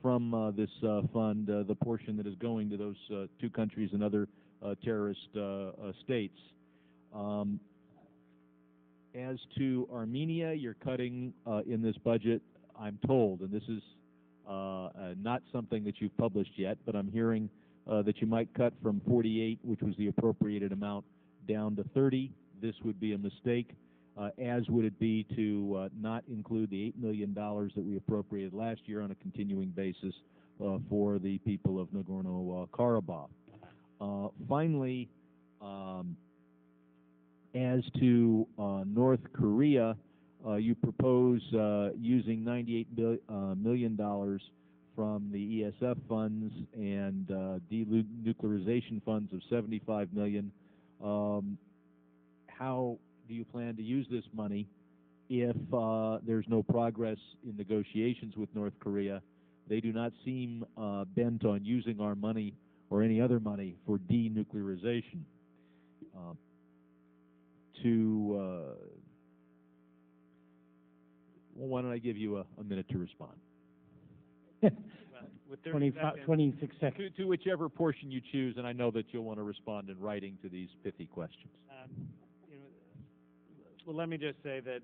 from this fund the portion that is going to those two countries and other terrorist states. As to Armenia, you're cutting in this budget, I'm told, and this is not something that you've published yet, but I'm hearing that you might cut from 48, which was the appropriated amount, down to 30. This would be a mistake, as would it be to not include the $8 million that we appropriated last year on a continuing basis for the people of Nagorno-Karabakh. Finally, as to North Korea, you propose using $98 million from the ESF funds and denuclearization funds of $75 million. How do you plan to use this money if there's no progress in negotiations with North Korea? They do not seem bent on using our money or any other money for denuclearization. Why don't I give you a minute to respond? With 26 seconds. To whichever portion you choose, and I know that you'll want to respond in writing to these pithy questions. Well, let me just say that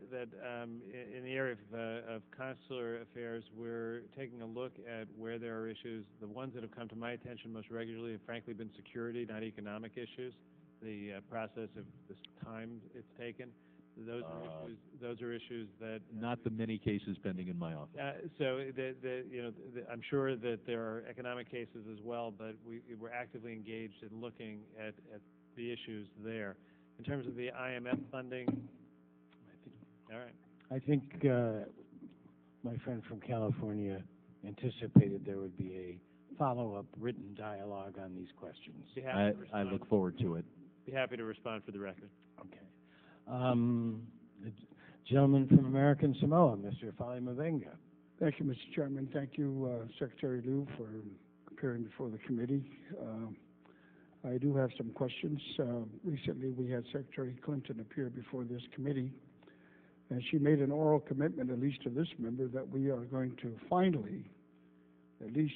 in the area of consular affairs, we're taking a look at where there are issues. The ones that have come to my attention most regularly have frankly been security, not economic issues. The process of the time it's taken. Those are issues that not the many cases pending in my office. I'm sure that there are economic cases as well, but we're actively engaged in looking at the issues there. In terms of the IMF funding, all right. I think my friend from California anticipated there would be a follow-up written dialogue on these questions. I look forward to it. Be happy to respond for the record. Okay. The gentleman from American Samoa, Mr. Fali Mabenga. Thank you, Mr. Chairman. Thank you, Secretary Lew, for appearing before the committee. I do have some questions. Recently, we had Secretary Clinton appear before this committee, and she made an oral commitment, at least to this member, that we are going to finally, at least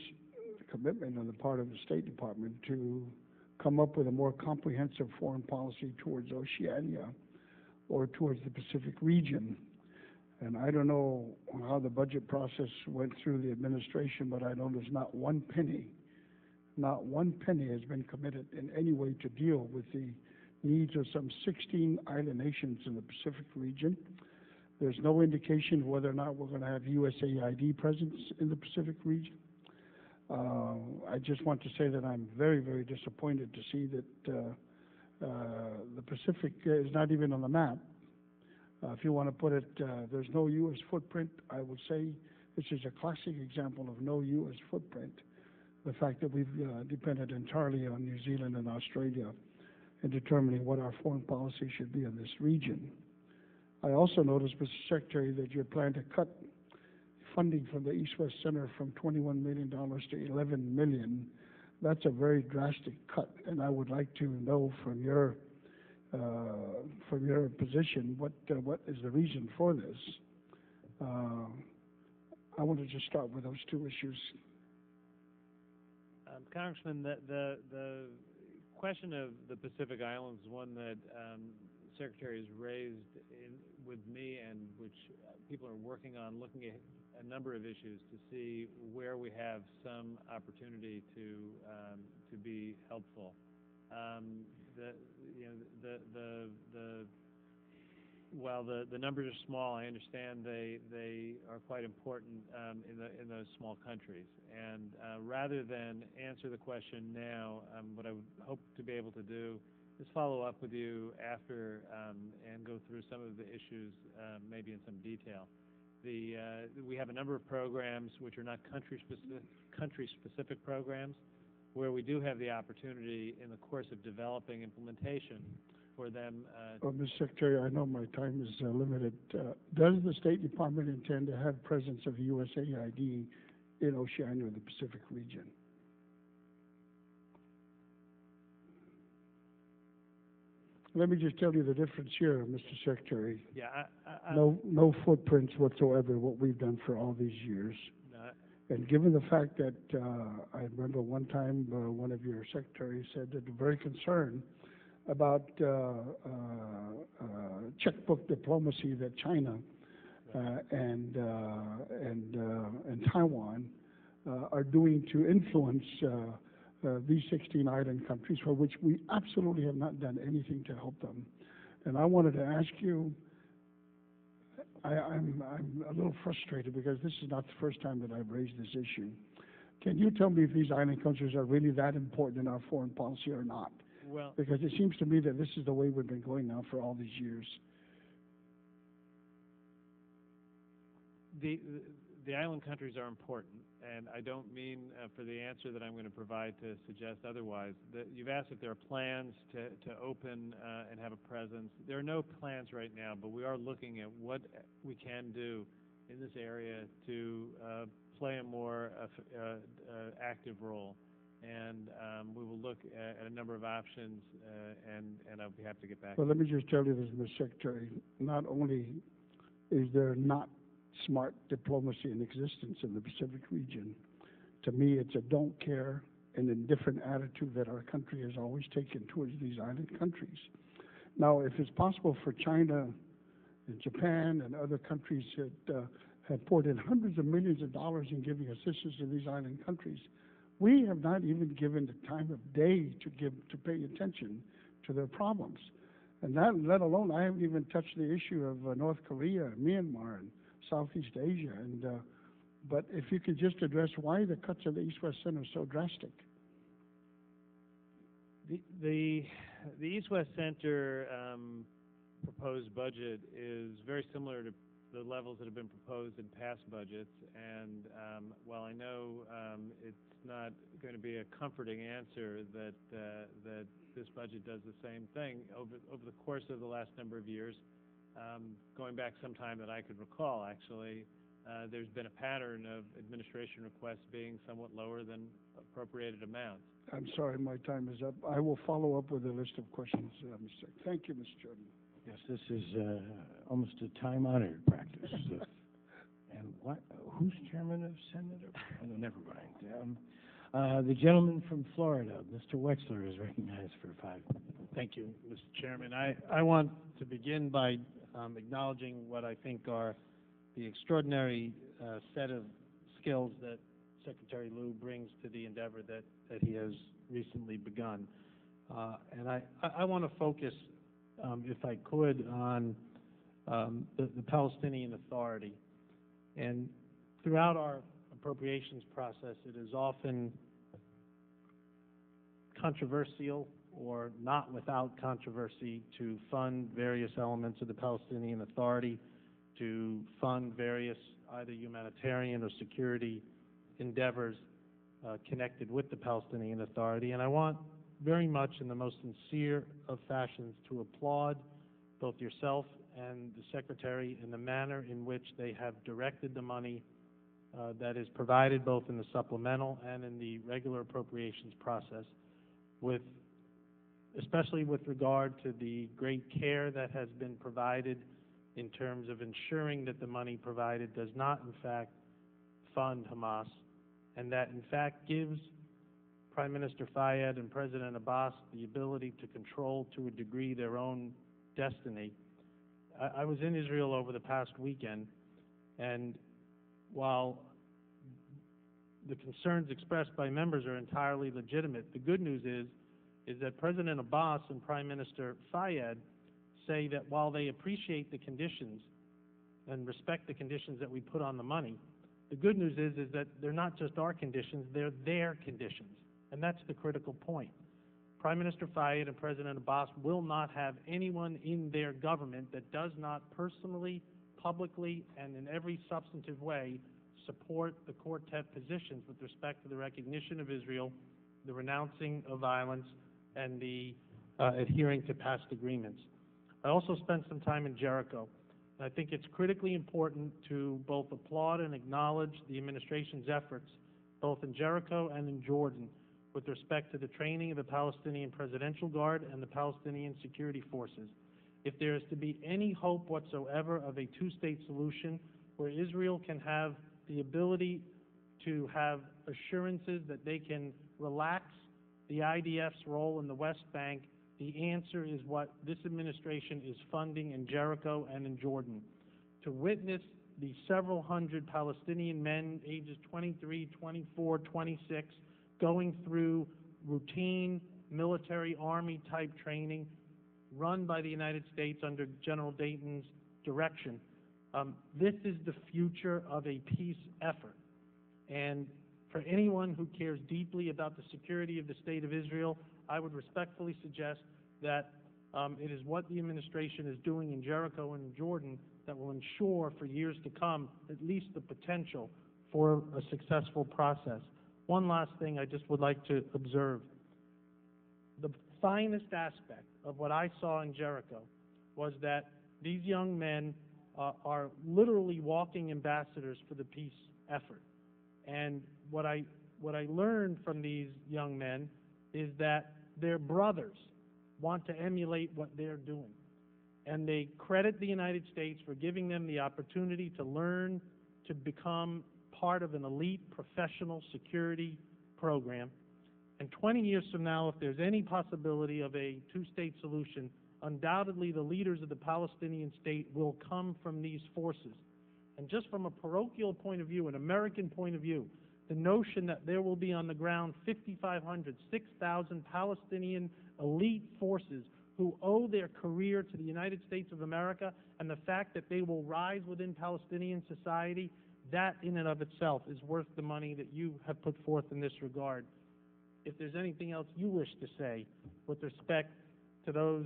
a commitment on the part of the State Department, to come up with a more comprehensive foreign policy towards Oceania or towards the Pacific region. And I don't know how the budget process went through the administration, but I know there's not one penny has been committed in any way to deal with the needs of some 16 island nations in the Pacific region. There's no indication whether or not we're going to have USAID presence in the Pacific region. I just want to say that I'm very, very disappointed to see that the Pacific is not even on the map. If you want to put it, there's no U.S. footprint. I would say this is a classic example of no U.S. footprint. The fact that we've depended entirely on New Zealand and Australia in determining what our foreign policy should be in this region. I also noticed, Mr. Secretary, that you plan to cut funding from the East-West Center from $21 million to $11 million. That's a very drastic cut, and I would like to know from your from your position, what is the reason for this? I want to just start with those two issues. Congressman, the question of the Pacific Islands is one that Secretary has raised with me, and which people are working on, looking at a number of issues to see where we have some opportunity to be helpful. While the numbers are small, I understand they are quite important in those small countries. And rather than answer the question now, what I would hope to be able to do is follow up with you after and go through some of the issues maybe in some detail. We have a number of programs which are not country-specific programs, where we do have the opportunity in the course of developing implementation for them. Well, Mr. Secretary, I know my time is limited. Does the State Department intend to have presence of USAID in Oceania and the Pacific region? Let me just tell you the difference here, Mr. Secretary. Yeah, No footprints whatsoever, what we've done for all these years. And given the fact that I remember one time one of your secretaries said that they're very concerned about checkbook diplomacy that China and Taiwan are doing to influence these 16 island countries, for which we absolutely have not done anything to help them. And I wanted to ask you, I'm a little frustrated because this is not the first time that I've raised this issue. Can you tell me if these island countries are really that important in our foreign policy or not? Well, because it seems to me that this is the way we've been going now for all these years. The island countries are important, and I don't mean for the answer that I'm going to provide to suggest otherwise. You've asked if there are plans to open and have a presence. There are no plans right now, but we are looking at what we can do in this area to play a more active role. And we will look at a number of options, and I'll be happy to get back. Well, let me just tell you this, Mr. Secretary. Not only is there not smart diplomacy in existence in the Pacific region, to me it's a don't care and indifferent attitude that our country has always taken towards these island countries. Now, if it's possible for China and Japan and other countries that have poured in hundreds of millions of dollars in giving assistance to these island countries, we have not even given the time of day to pay attention to their problems. And that, let alone, I haven't even touched the issue of North Korea, Myanmar, and Southeast Asia. And but if you could just address why the cuts of the East-West Center are so drastic. The East-West Center proposed budget is very similar to the levels that have been proposed in past budgets, and while I know it's not going to be a comforting answer that this budget does the same thing, over the course of the last number of years, going back some time that I could recall, actually, there's been a pattern of administration requests being somewhat lower than appropriated amounts. I'm sorry, my time is up. I will follow up with a list of questions, Mr. Thank you, Mr. Chairman. Yes, this is almost a time-honored practice. And who's chairman of Senate? Oh, no, never mind. The gentleman from Florida, Mr. Wexler, is recognized for 5 minutes. Thank you, Mr. Chairman. I want to begin by acknowledging what I think are the extraordinary set of skills that Secretary Lew brings to the endeavor that he has recently begun. And I want to focus, if I could, on the Palestinian Authority. And throughout our appropriations process, it is often controversial or not without controversy to fund various elements of the Palestinian Authority, to fund various either humanitarian or security endeavors connected with the Palestinian Authority. And I want very much in the most sincere of fashions to applaud both yourself and the Secretary in the manner in which they have directed the money that is provided both in the supplemental and in the regular appropriations process, with especially with regard to the great care that has been provided in terms of ensuring that the money provided does not, in fact, fund Hamas, and that, in fact, gives Prime Minister Fayyad and President Abbas the ability to control, to a degree, their own destiny. I was in Israel over the past weekend, and while the concerns expressed by members are entirely legitimate, the good news is that President Abbas and Prime Minister Fayyad say that while they appreciate the conditions and respect the conditions that we put on the money, the good news is that they're not just our conditions, they're their conditions. And that's the critical point. Prime Minister Fayyad and President Abbas will not have anyone in their government that does not personally, publicly, and in every substantive way support the quartet positions with respect to the recognition of Israel, the renouncing of violence, and the adhering to past agreements. I also spent some time in Jericho. And I think it's critically important to both applaud and acknowledge the administration's efforts, both in Jericho and in Jordan, with respect to the training of the Palestinian Presidential Guard and the Palestinian security forces. If there is to be any hope whatsoever of a two-state solution where Israel can have the ability to have assurances that they can relax the IDF's role in the West Bank, the answer is what this administration is funding in Jericho and in Jordan. To witness the several hundred Palestinian men, ages 23, 24, 26, going through routine military army-type training run by the United States under General Dayton's direction. This is the future of a peace effort. And for anyone who cares deeply about the security of the State of Israel, I would respectfully suggest that it is what the administration is doing in Jericho and in Jordan that will ensure for years to come at least the potential for a successful process. One last thing I just would like to observe. The finest aspect of what I saw in Jericho was that these young men are literally walking ambassadors for the peace effort. And what I learned from these young men is that their brothers want to emulate what they're doing. And they credit the United States for giving them the opportunity to learn to become part of an elite professional security program. And 20 years from now, if there's any possibility of a two-state solution, undoubtedly the leaders of the Palestinian state will come from these forces. And just from a parochial point of view, an American point of view, the notion that there will be on the ground 5,500, 6,000 Palestinian elite forces who owe their career to the United States of America, and the fact that they will rise within Palestinian society, that in and of itself is worth the money that you have put forth in this regard. If there's anything else you wish to say with respect to those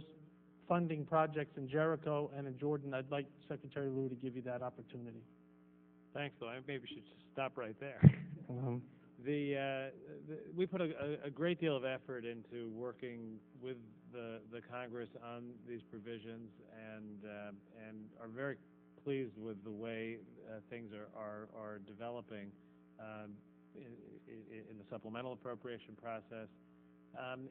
funding projects in Jericho and in Jordan, I'd like Secretary Lew to give you that opportunity. Thanks, though. I maybe should just stop right there. We put a great deal of effort into working with the Congress on these provisions, and are very pleased with the way things are developing in the supplemental appropriation process.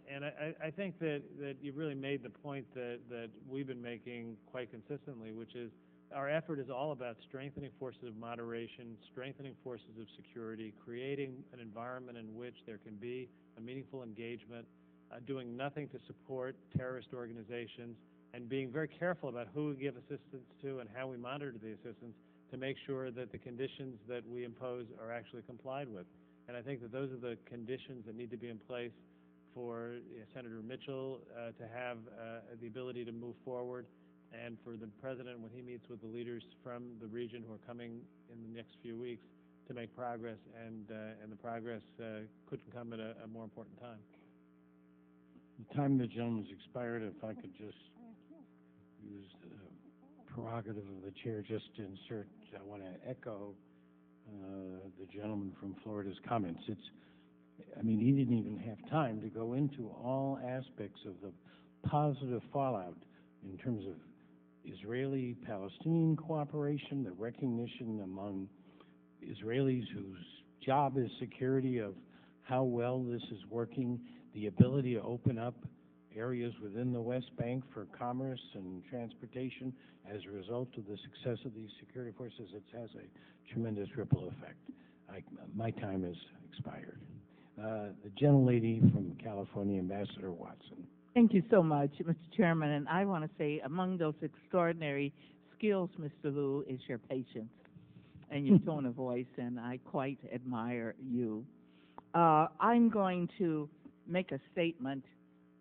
And I think that you really made the point that we've been making quite consistently, which is our effort is all about strengthening forces of moderation, strengthening forces of security, creating an environment in which there can be a meaningful engagement, doing nothing to support terrorist organizations, and being very careful about who we give assistance to and how we monitor the assistance to make sure that the conditions that we impose are actually complied with. And I think that those are the conditions that need to be in place for Senator Mitchell to have the ability to move forward, and for the President, when he meets with the leaders from the region who are coming in the next few weeks, to make progress, and the progress couldn't come at a more important time. The time of the gentleman's expired. If I could just use the prerogative of the chair just to insert, I want to echo the gentleman from Florida's comments. I mean, he didn't even have time to go into all aspects of the positive fallout in terms of Israeli-Palestinian cooperation, the recognition among Israelis whose job is security of how well this is working, the ability to open up areas within the West Bank for commerce and transportation as a result of the success of these security forces. It has a tremendous ripple effect. My time has expired. The gentlelady from California, Ambassador Watson. Thank you so much, Mr. Chairman. And I want to say among those extraordinary skills, Mr. Lew, is your patience and your tone of voice, and I quite admire you. I'm going to make a statement,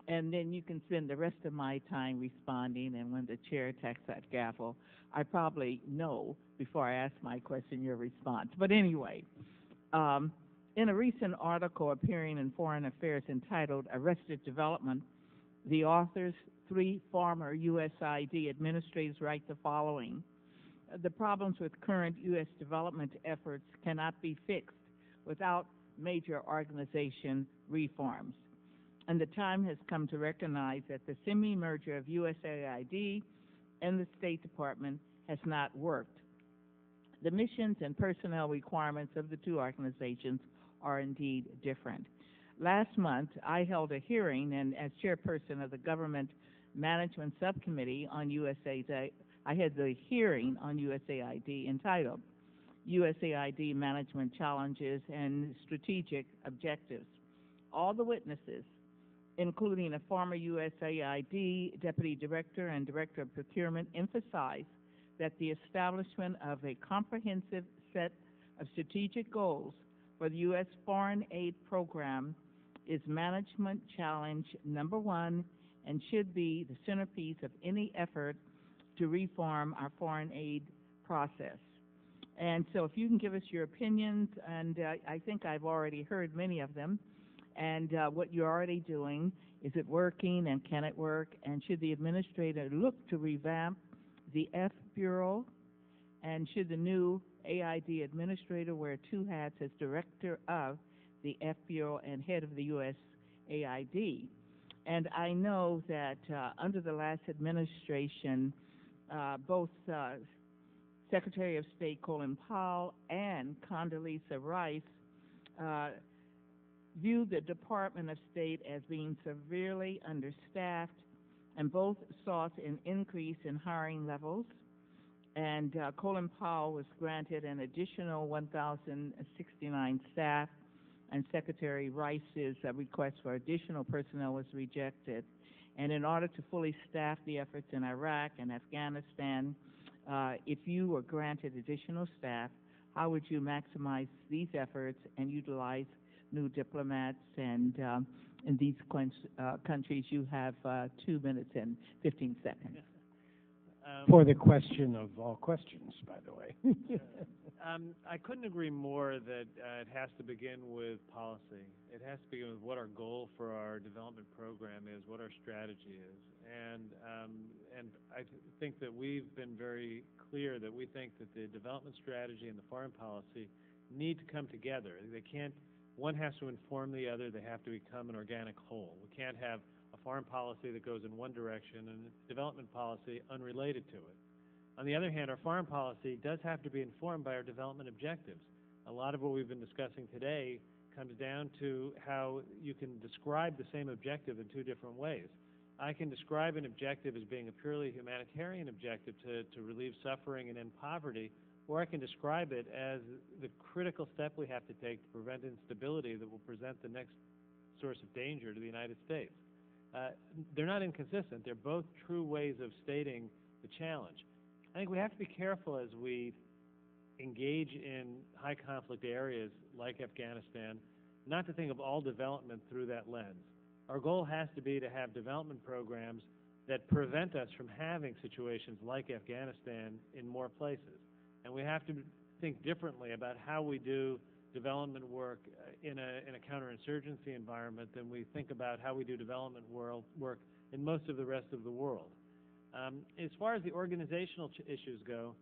and then you can spend the rest of my time responding, and when the chair attacks that gavel, I probably know before I ask my question your response. But anyway, in a recent article appearing in Foreign Affairs entitled Arrested Development, the authors, 3 former USAID administrators, write the following: the problems with current U.S. development efforts cannot be fixed without major organization reforms. And the time has come to recognize that the semi-merger of USAID and the State Department has not worked. The missions and personnel requirements of the two organizations are indeed different. Last month, I held a hearing, and as chairperson of the Government Management Subcommittee on USAID, I had the hearing on USAID entitled USAID Management Challenges and Strategic Objectives. All the witnesses, including a former USAID Deputy Director and Director of Procurement, emphasized that the establishment of a comprehensive set of strategic goals for the U.S. foreign aid program is management challenge number 1 and should be the centerpiece of any effort to reform our foreign aid process. And so if you can give us your opinions, and I think I've already heard many of them, and what you're already doing, is it working and can it work, and should the administrator look to revamp the F Bureau, and should the new AID administrator wear 2 hats as director of the F Bureau and head of the U.S. AID? And I know that under the last administration, both Secretary of State Colin Powell and Condoleezza Rice viewed the Department of State as being severely understaffed, and both sought an increase in hiring levels. And Colin Powell was granted an additional 1,069 staff, and Secretary Rice's request for additional personnel was rejected. And in order to fully staff the efforts in Iraq and Afghanistan, if you were granted additional staff, how would you maximize these efforts and utilize new diplomats? And in these countries, you have 2 minutes and 15 seconds. For the question of all questions, by the way. I couldn't agree more that it has to begin with policy. It has to begin with what our goal for our development program is, what our strategy is. And I think that we've been very clear that we think that the development strategy and the foreign policy need to come together. They can't, one has to inform the other. They have to become an organic whole. We can't have a foreign policy that goes in one direction and development policy unrelated to it. On the other hand, our foreign policy does have to be informed by our development objectives. A lot of what we've been discussing today comes down to how you can describe the same objective in 2 different ways. I can describe an objective as being a purely humanitarian objective to relieve suffering and end poverty, or I can describe it as the critical step we have to take to prevent instability that will present the next source of danger to the United States. They're not inconsistent. They're both true ways of stating the challenge. I think we have to be careful as we engage in high conflict areas like Afghanistan, not to think of all development through that lens. Our goal has to be to have development programs that prevent us from having situations like Afghanistan in more places. And we have to think differently about how we do development work in a counterinsurgency environment than we think about how we do development work in most of the rest of the world. As far as the organizational issues go,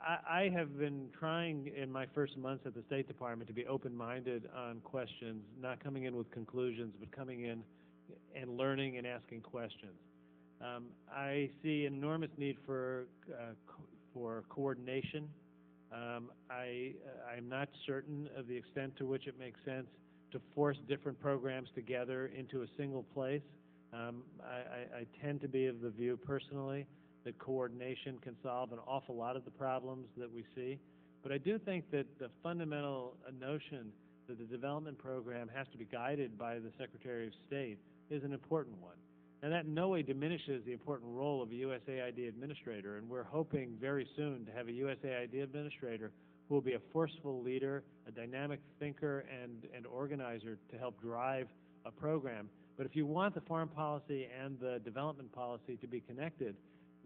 I have been trying in my first months at the State Department to be open-minded on questions, not coming in with conclusions, but coming in and learning and asking questions. I see an enormous need for coordination. I'm not certain of the extent to which it makes sense to force different programs together into a single place. I tend to be of the view personally that coordination can solve an awful lot of the problems that we see. But I do think that the fundamental notion that the development program has to be guided by the Secretary of State is an important one. And that in no way diminishes the important role of a USAID administrator, and we're hoping very soon to have a USAID administrator who will be a forceful leader, a dynamic thinker, and organizer to help drive a program. But if you want the foreign policy and the development policy to be connected,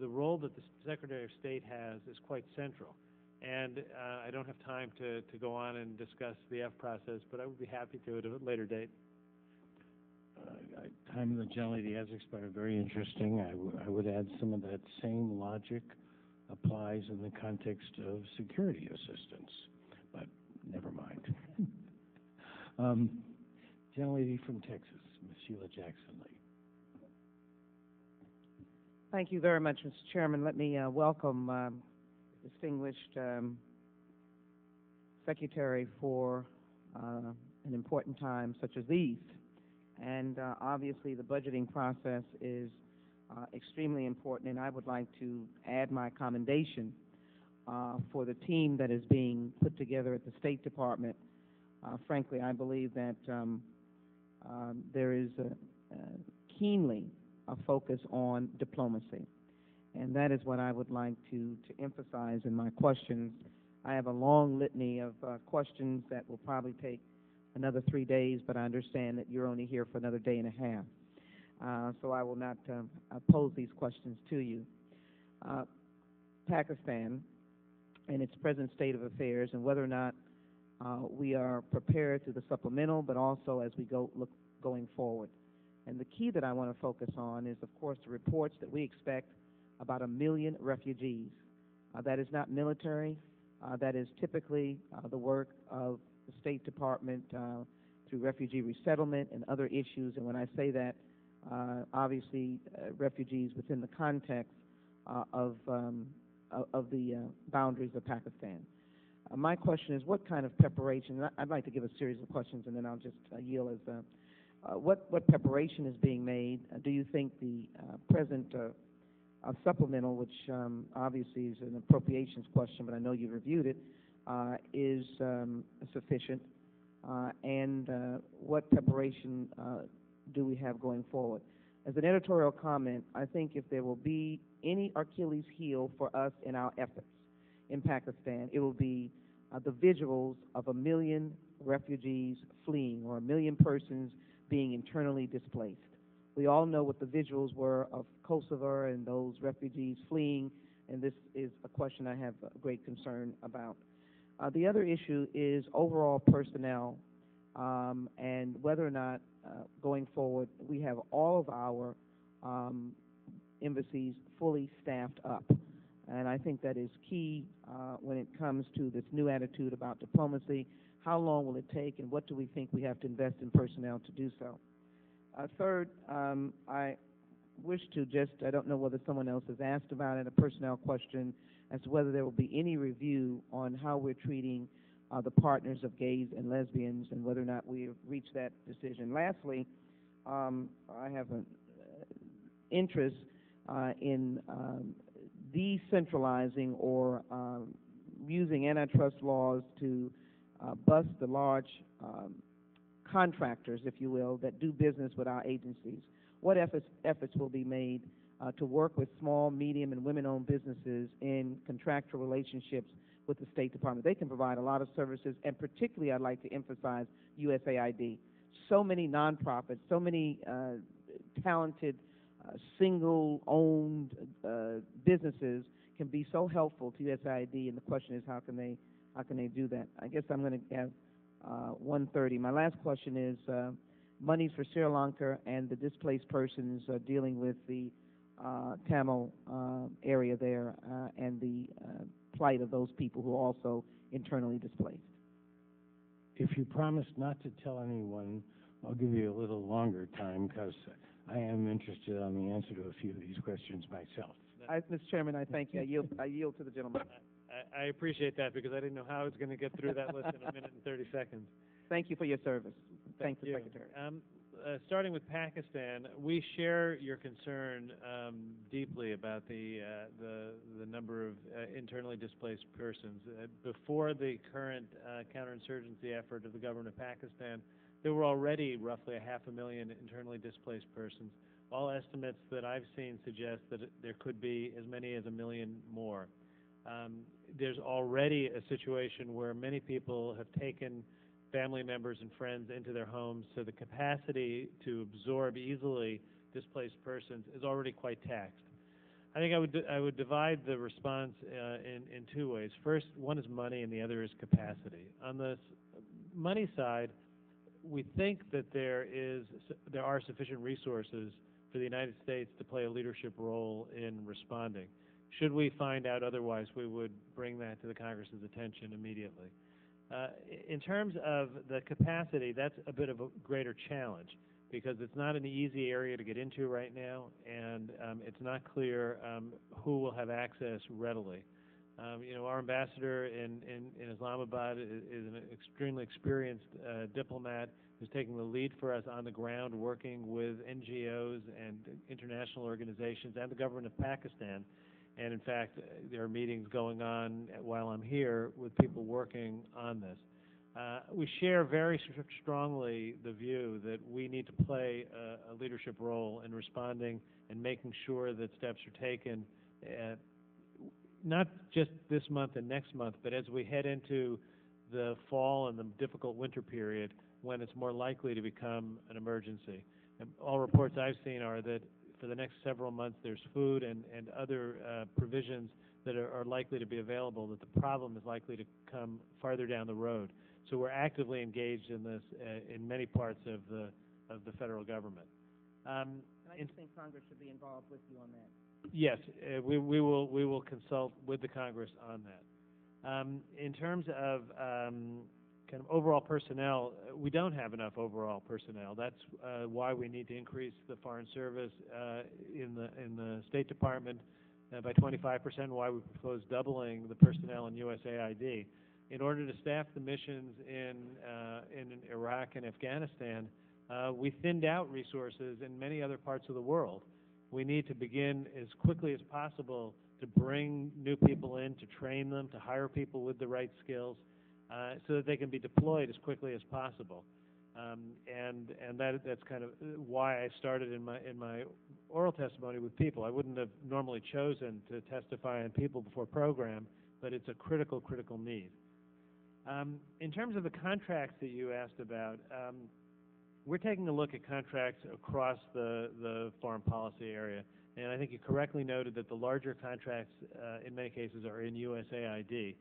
the role that the Secretary of State has is quite central. And I don't have time to go on and discuss the F process, but I would be happy to at a later date. Time of the gentlelady has expired. Very interesting. I would add some of that same logic applies in the context of security assistance, but never mind. Gentlelady from Texas, Ms. Sheila Jackson-Lee. Thank you very much, Mr. Chairman. Let me welcome distinguished Secretary for an important time such as these. And obviously the budgeting process is extremely important, and I would like to add my commendation for the team that is being put together at the State Department. Frankly, I believe that there is keenly a focus on diplomacy, and that is what I would like to emphasize in my questions. I have a long litany of questions that will probably take another 3 days, but I understand that you're only here for another day and a half. So I will not pose these questions to you. Pakistan and its present state of affairs, and whether or not we are prepared to the supplemental, but also as we going forward. And the key that I want to focus on is, of course, the reports that we expect about 1 million refugees. That is not military. That is typically the work of the State Department through refugee resettlement and other issues. And when I say that, obviously refugees within the context of the boundaries of Pakistan. My question is, what kind of preparation? I'd like to give a series of questions, and then I'll just yield as what preparation is being made? Do you think the present supplemental, which obviously is an appropriations question, but I know you reviewed it, is sufficient? And what preparation do we have going forward? As an editorial comment, I think if there will be any Achilles heel for us in our efforts in Pakistan, it will be the visuals of 1 million refugees fleeing, or 1 million persons being internally displaced. We all know what the visuals were of Kosovo and those refugees fleeing, and this is a question I have great concern about. The other issue is overall personnel, and whether or not going forward we have all of our embassies fully staffed up. And I think that is key when it comes to this new attitude about diplomacy. How long will it take, and what do we think we have to invest in personnel to do so? Third, I wish to I don't know whether someone else has asked about it, a personnel question as to whether there will be any review on how we're treating the partners of gays and lesbians, and whether or not we have reached that decision. Lastly, I have an interest in decentralizing or using antitrust laws to bust the large contractors, if you will, that do business with our agencies. What efforts will be made to work with small, medium, and women-owned businesses in contractual relationships with the State Department? They can provide a lot of services, and particularly I'd like to emphasize USAID. So many nonprofits, so many talented, single-owned businesses can be so helpful to USAID, and the question is, how can they do that? I guess I'm going to have 1:30. My last question is monies for Sri Lanka and the displaced persons dealing with the Tamil area there and the plight of those people who are also internally displaced. If you promise not to tell anyone, I'll give you a little longer time, because I am interested on the answer to a few of these questions myself. Mr. Chairman, I thank you. I yield to the gentleman. I appreciate that, because I didn't know how I was going to get through that list in 1 minute and 30 seconds. Thank you for your service. Thank you, you. Secretary. Starting with Pakistan, we share your concern deeply about the number of internally displaced persons. Before the current counterinsurgency effort of the government of Pakistan, there were already roughly 500,000 internally displaced persons. All estimates that I've seen suggest that there could be as many as 1 million more. There's already a situation where many people have taken family members and friends into their homes, so the capacity to absorb easily displaced persons is already quite taxed. I think I would divide the response in two ways. First, one is money, and the other is capacity. On the money side, we think that there are sufficient resources for the United States to play a leadership role in responding. Should we find out otherwise, we would bring that to the Congress's attention immediately. In terms of the capacity, that's a bit of a greater challenge because it's not an easy area to get into right now, and it's not clear who will have access readily. Our ambassador in Islamabad is an extremely experienced diplomat who's taking the lead for us on the ground, working with NGOs and international organizations and the government of Pakistan. And in fact, there are meetings going on while I'm here with people working on this. We share very strongly the view that we need to play a leadership role in responding and making sure that steps are taken, not just this month and next month, but as we head into the fall and the difficult winter period when it's more likely to become an emergency. And all reports I've seen are that for the next several months there's food and other provisions that are likely to be available, that the problem is likely to come farther down the road. So we're actively engaged in this in many parts of the federal government. I just think Congress should be involved with you on that. Yes, we will consult with the Congress on that. In terms of kind of overall personnel, we don't have enough overall personnel. That's why we need to increase the Foreign Service in the State Department by 25%, why we propose doubling the personnel in USAID. In order to staff the missions in Iraq and Afghanistan, we thinned out resources in many other parts of the world. We need to begin as quickly as possible to bring new people in, to train them, to hire people with the right skills, so that they can be deployed as quickly as possible. And that's kind of why I started in my oral testimony with people. I wouldn't have normally chosen to testify on people before program, but it's a critical need. In terms of the contracts that you asked about, we're taking a look at contracts across the foreign policy area, and I think you correctly noted that the larger contracts in many cases are in USAID.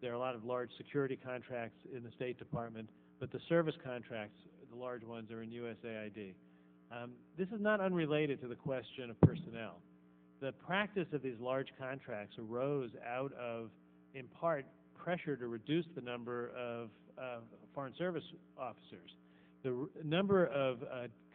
There are a lot of large security contracts in the State Department, but the service contracts, the large ones, are in USAID. This is not unrelated to the question of personnel. The practice of these large contracts arose out of, in part, pressure to reduce the number of Foreign Service officers. The number of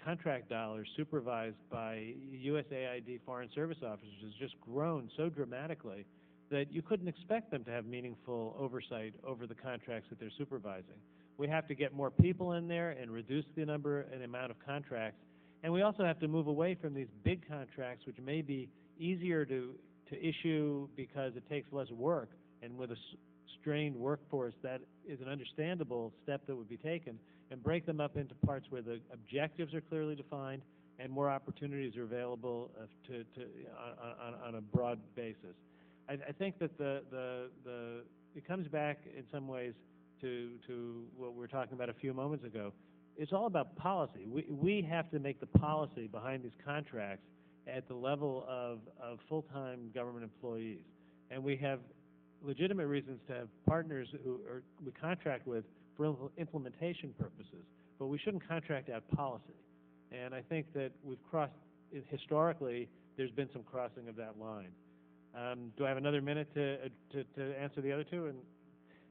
contract dollars supervised by USAID Foreign Service officers has just grown so dramatically that you couldn't expect them to have meaningful oversight over the contracts that they're supervising. We have to get more people in there and reduce the number and amount of contracts, and we also have to move away from these big contracts, which may be easier to issue because it takes less work, and with a strained workforce, that is an understandable step that would be taken, and break them up into parts where the objectives are clearly defined and more opportunities are available on a broad basis. I think that it comes back in some ways to what we were talking about a few moments ago. It's all about policy. We have to make the policy behind these contracts at the level of full-time government employees, and we have legitimate reasons to have partners we contract with for implementation purposes, but we shouldn't contract out policy. And I think that we've crossed, historically, there's been some crossing of that line. Do I have another minute to answer the other two?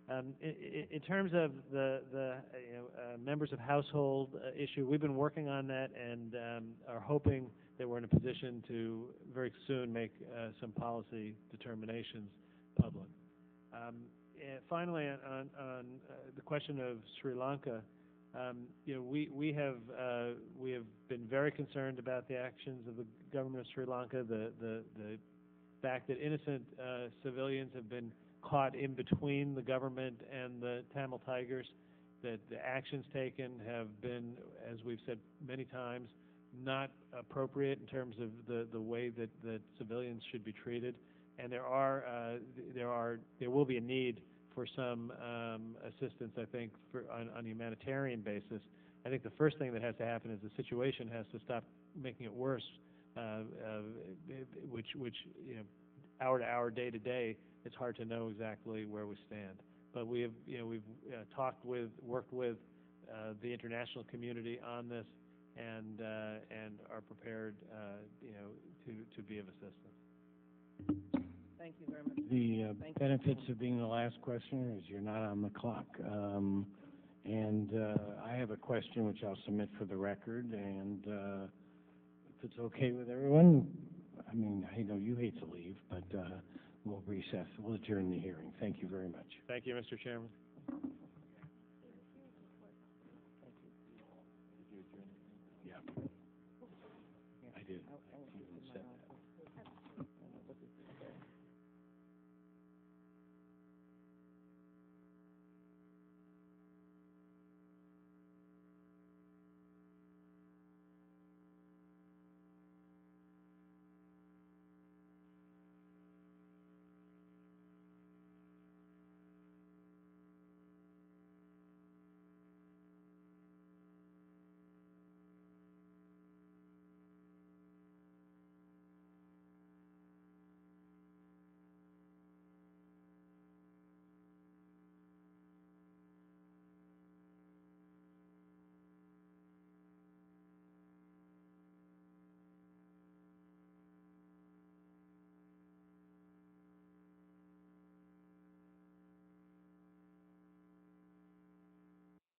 And in terms of the members of household issue, we've been working on that and are hoping that we're in a position to very soon make some policy determinations public. And finally, on the question of Sri Lanka, We have been very concerned about the actions of the government of Sri Lanka, the fact that innocent civilians have been caught in between the government and the Tamil Tigers, that the actions taken have been, as we've said many times, not appropriate in terms of the way that civilians should be treated, and there will be a need for some assistance, I think, on a humanitarian basis. I think the first thing that has to happen is the situation has to stop making it worse, which hour to hour, day to day, it's hard to know exactly where we stand. But we've worked with the international community on this, and are prepared, to be of assistance. Thank you very much. The Thank you. benefits of being the last questioner is you're not on the clock. I have a question which I'll submit for the record, and if it's okay with everyone, I mean, I know you hate to leave, but we'll recess. We'll adjourn the hearing. Thank you very much. Thank you, Mr. Chairman. Yeah. I did. I even said that.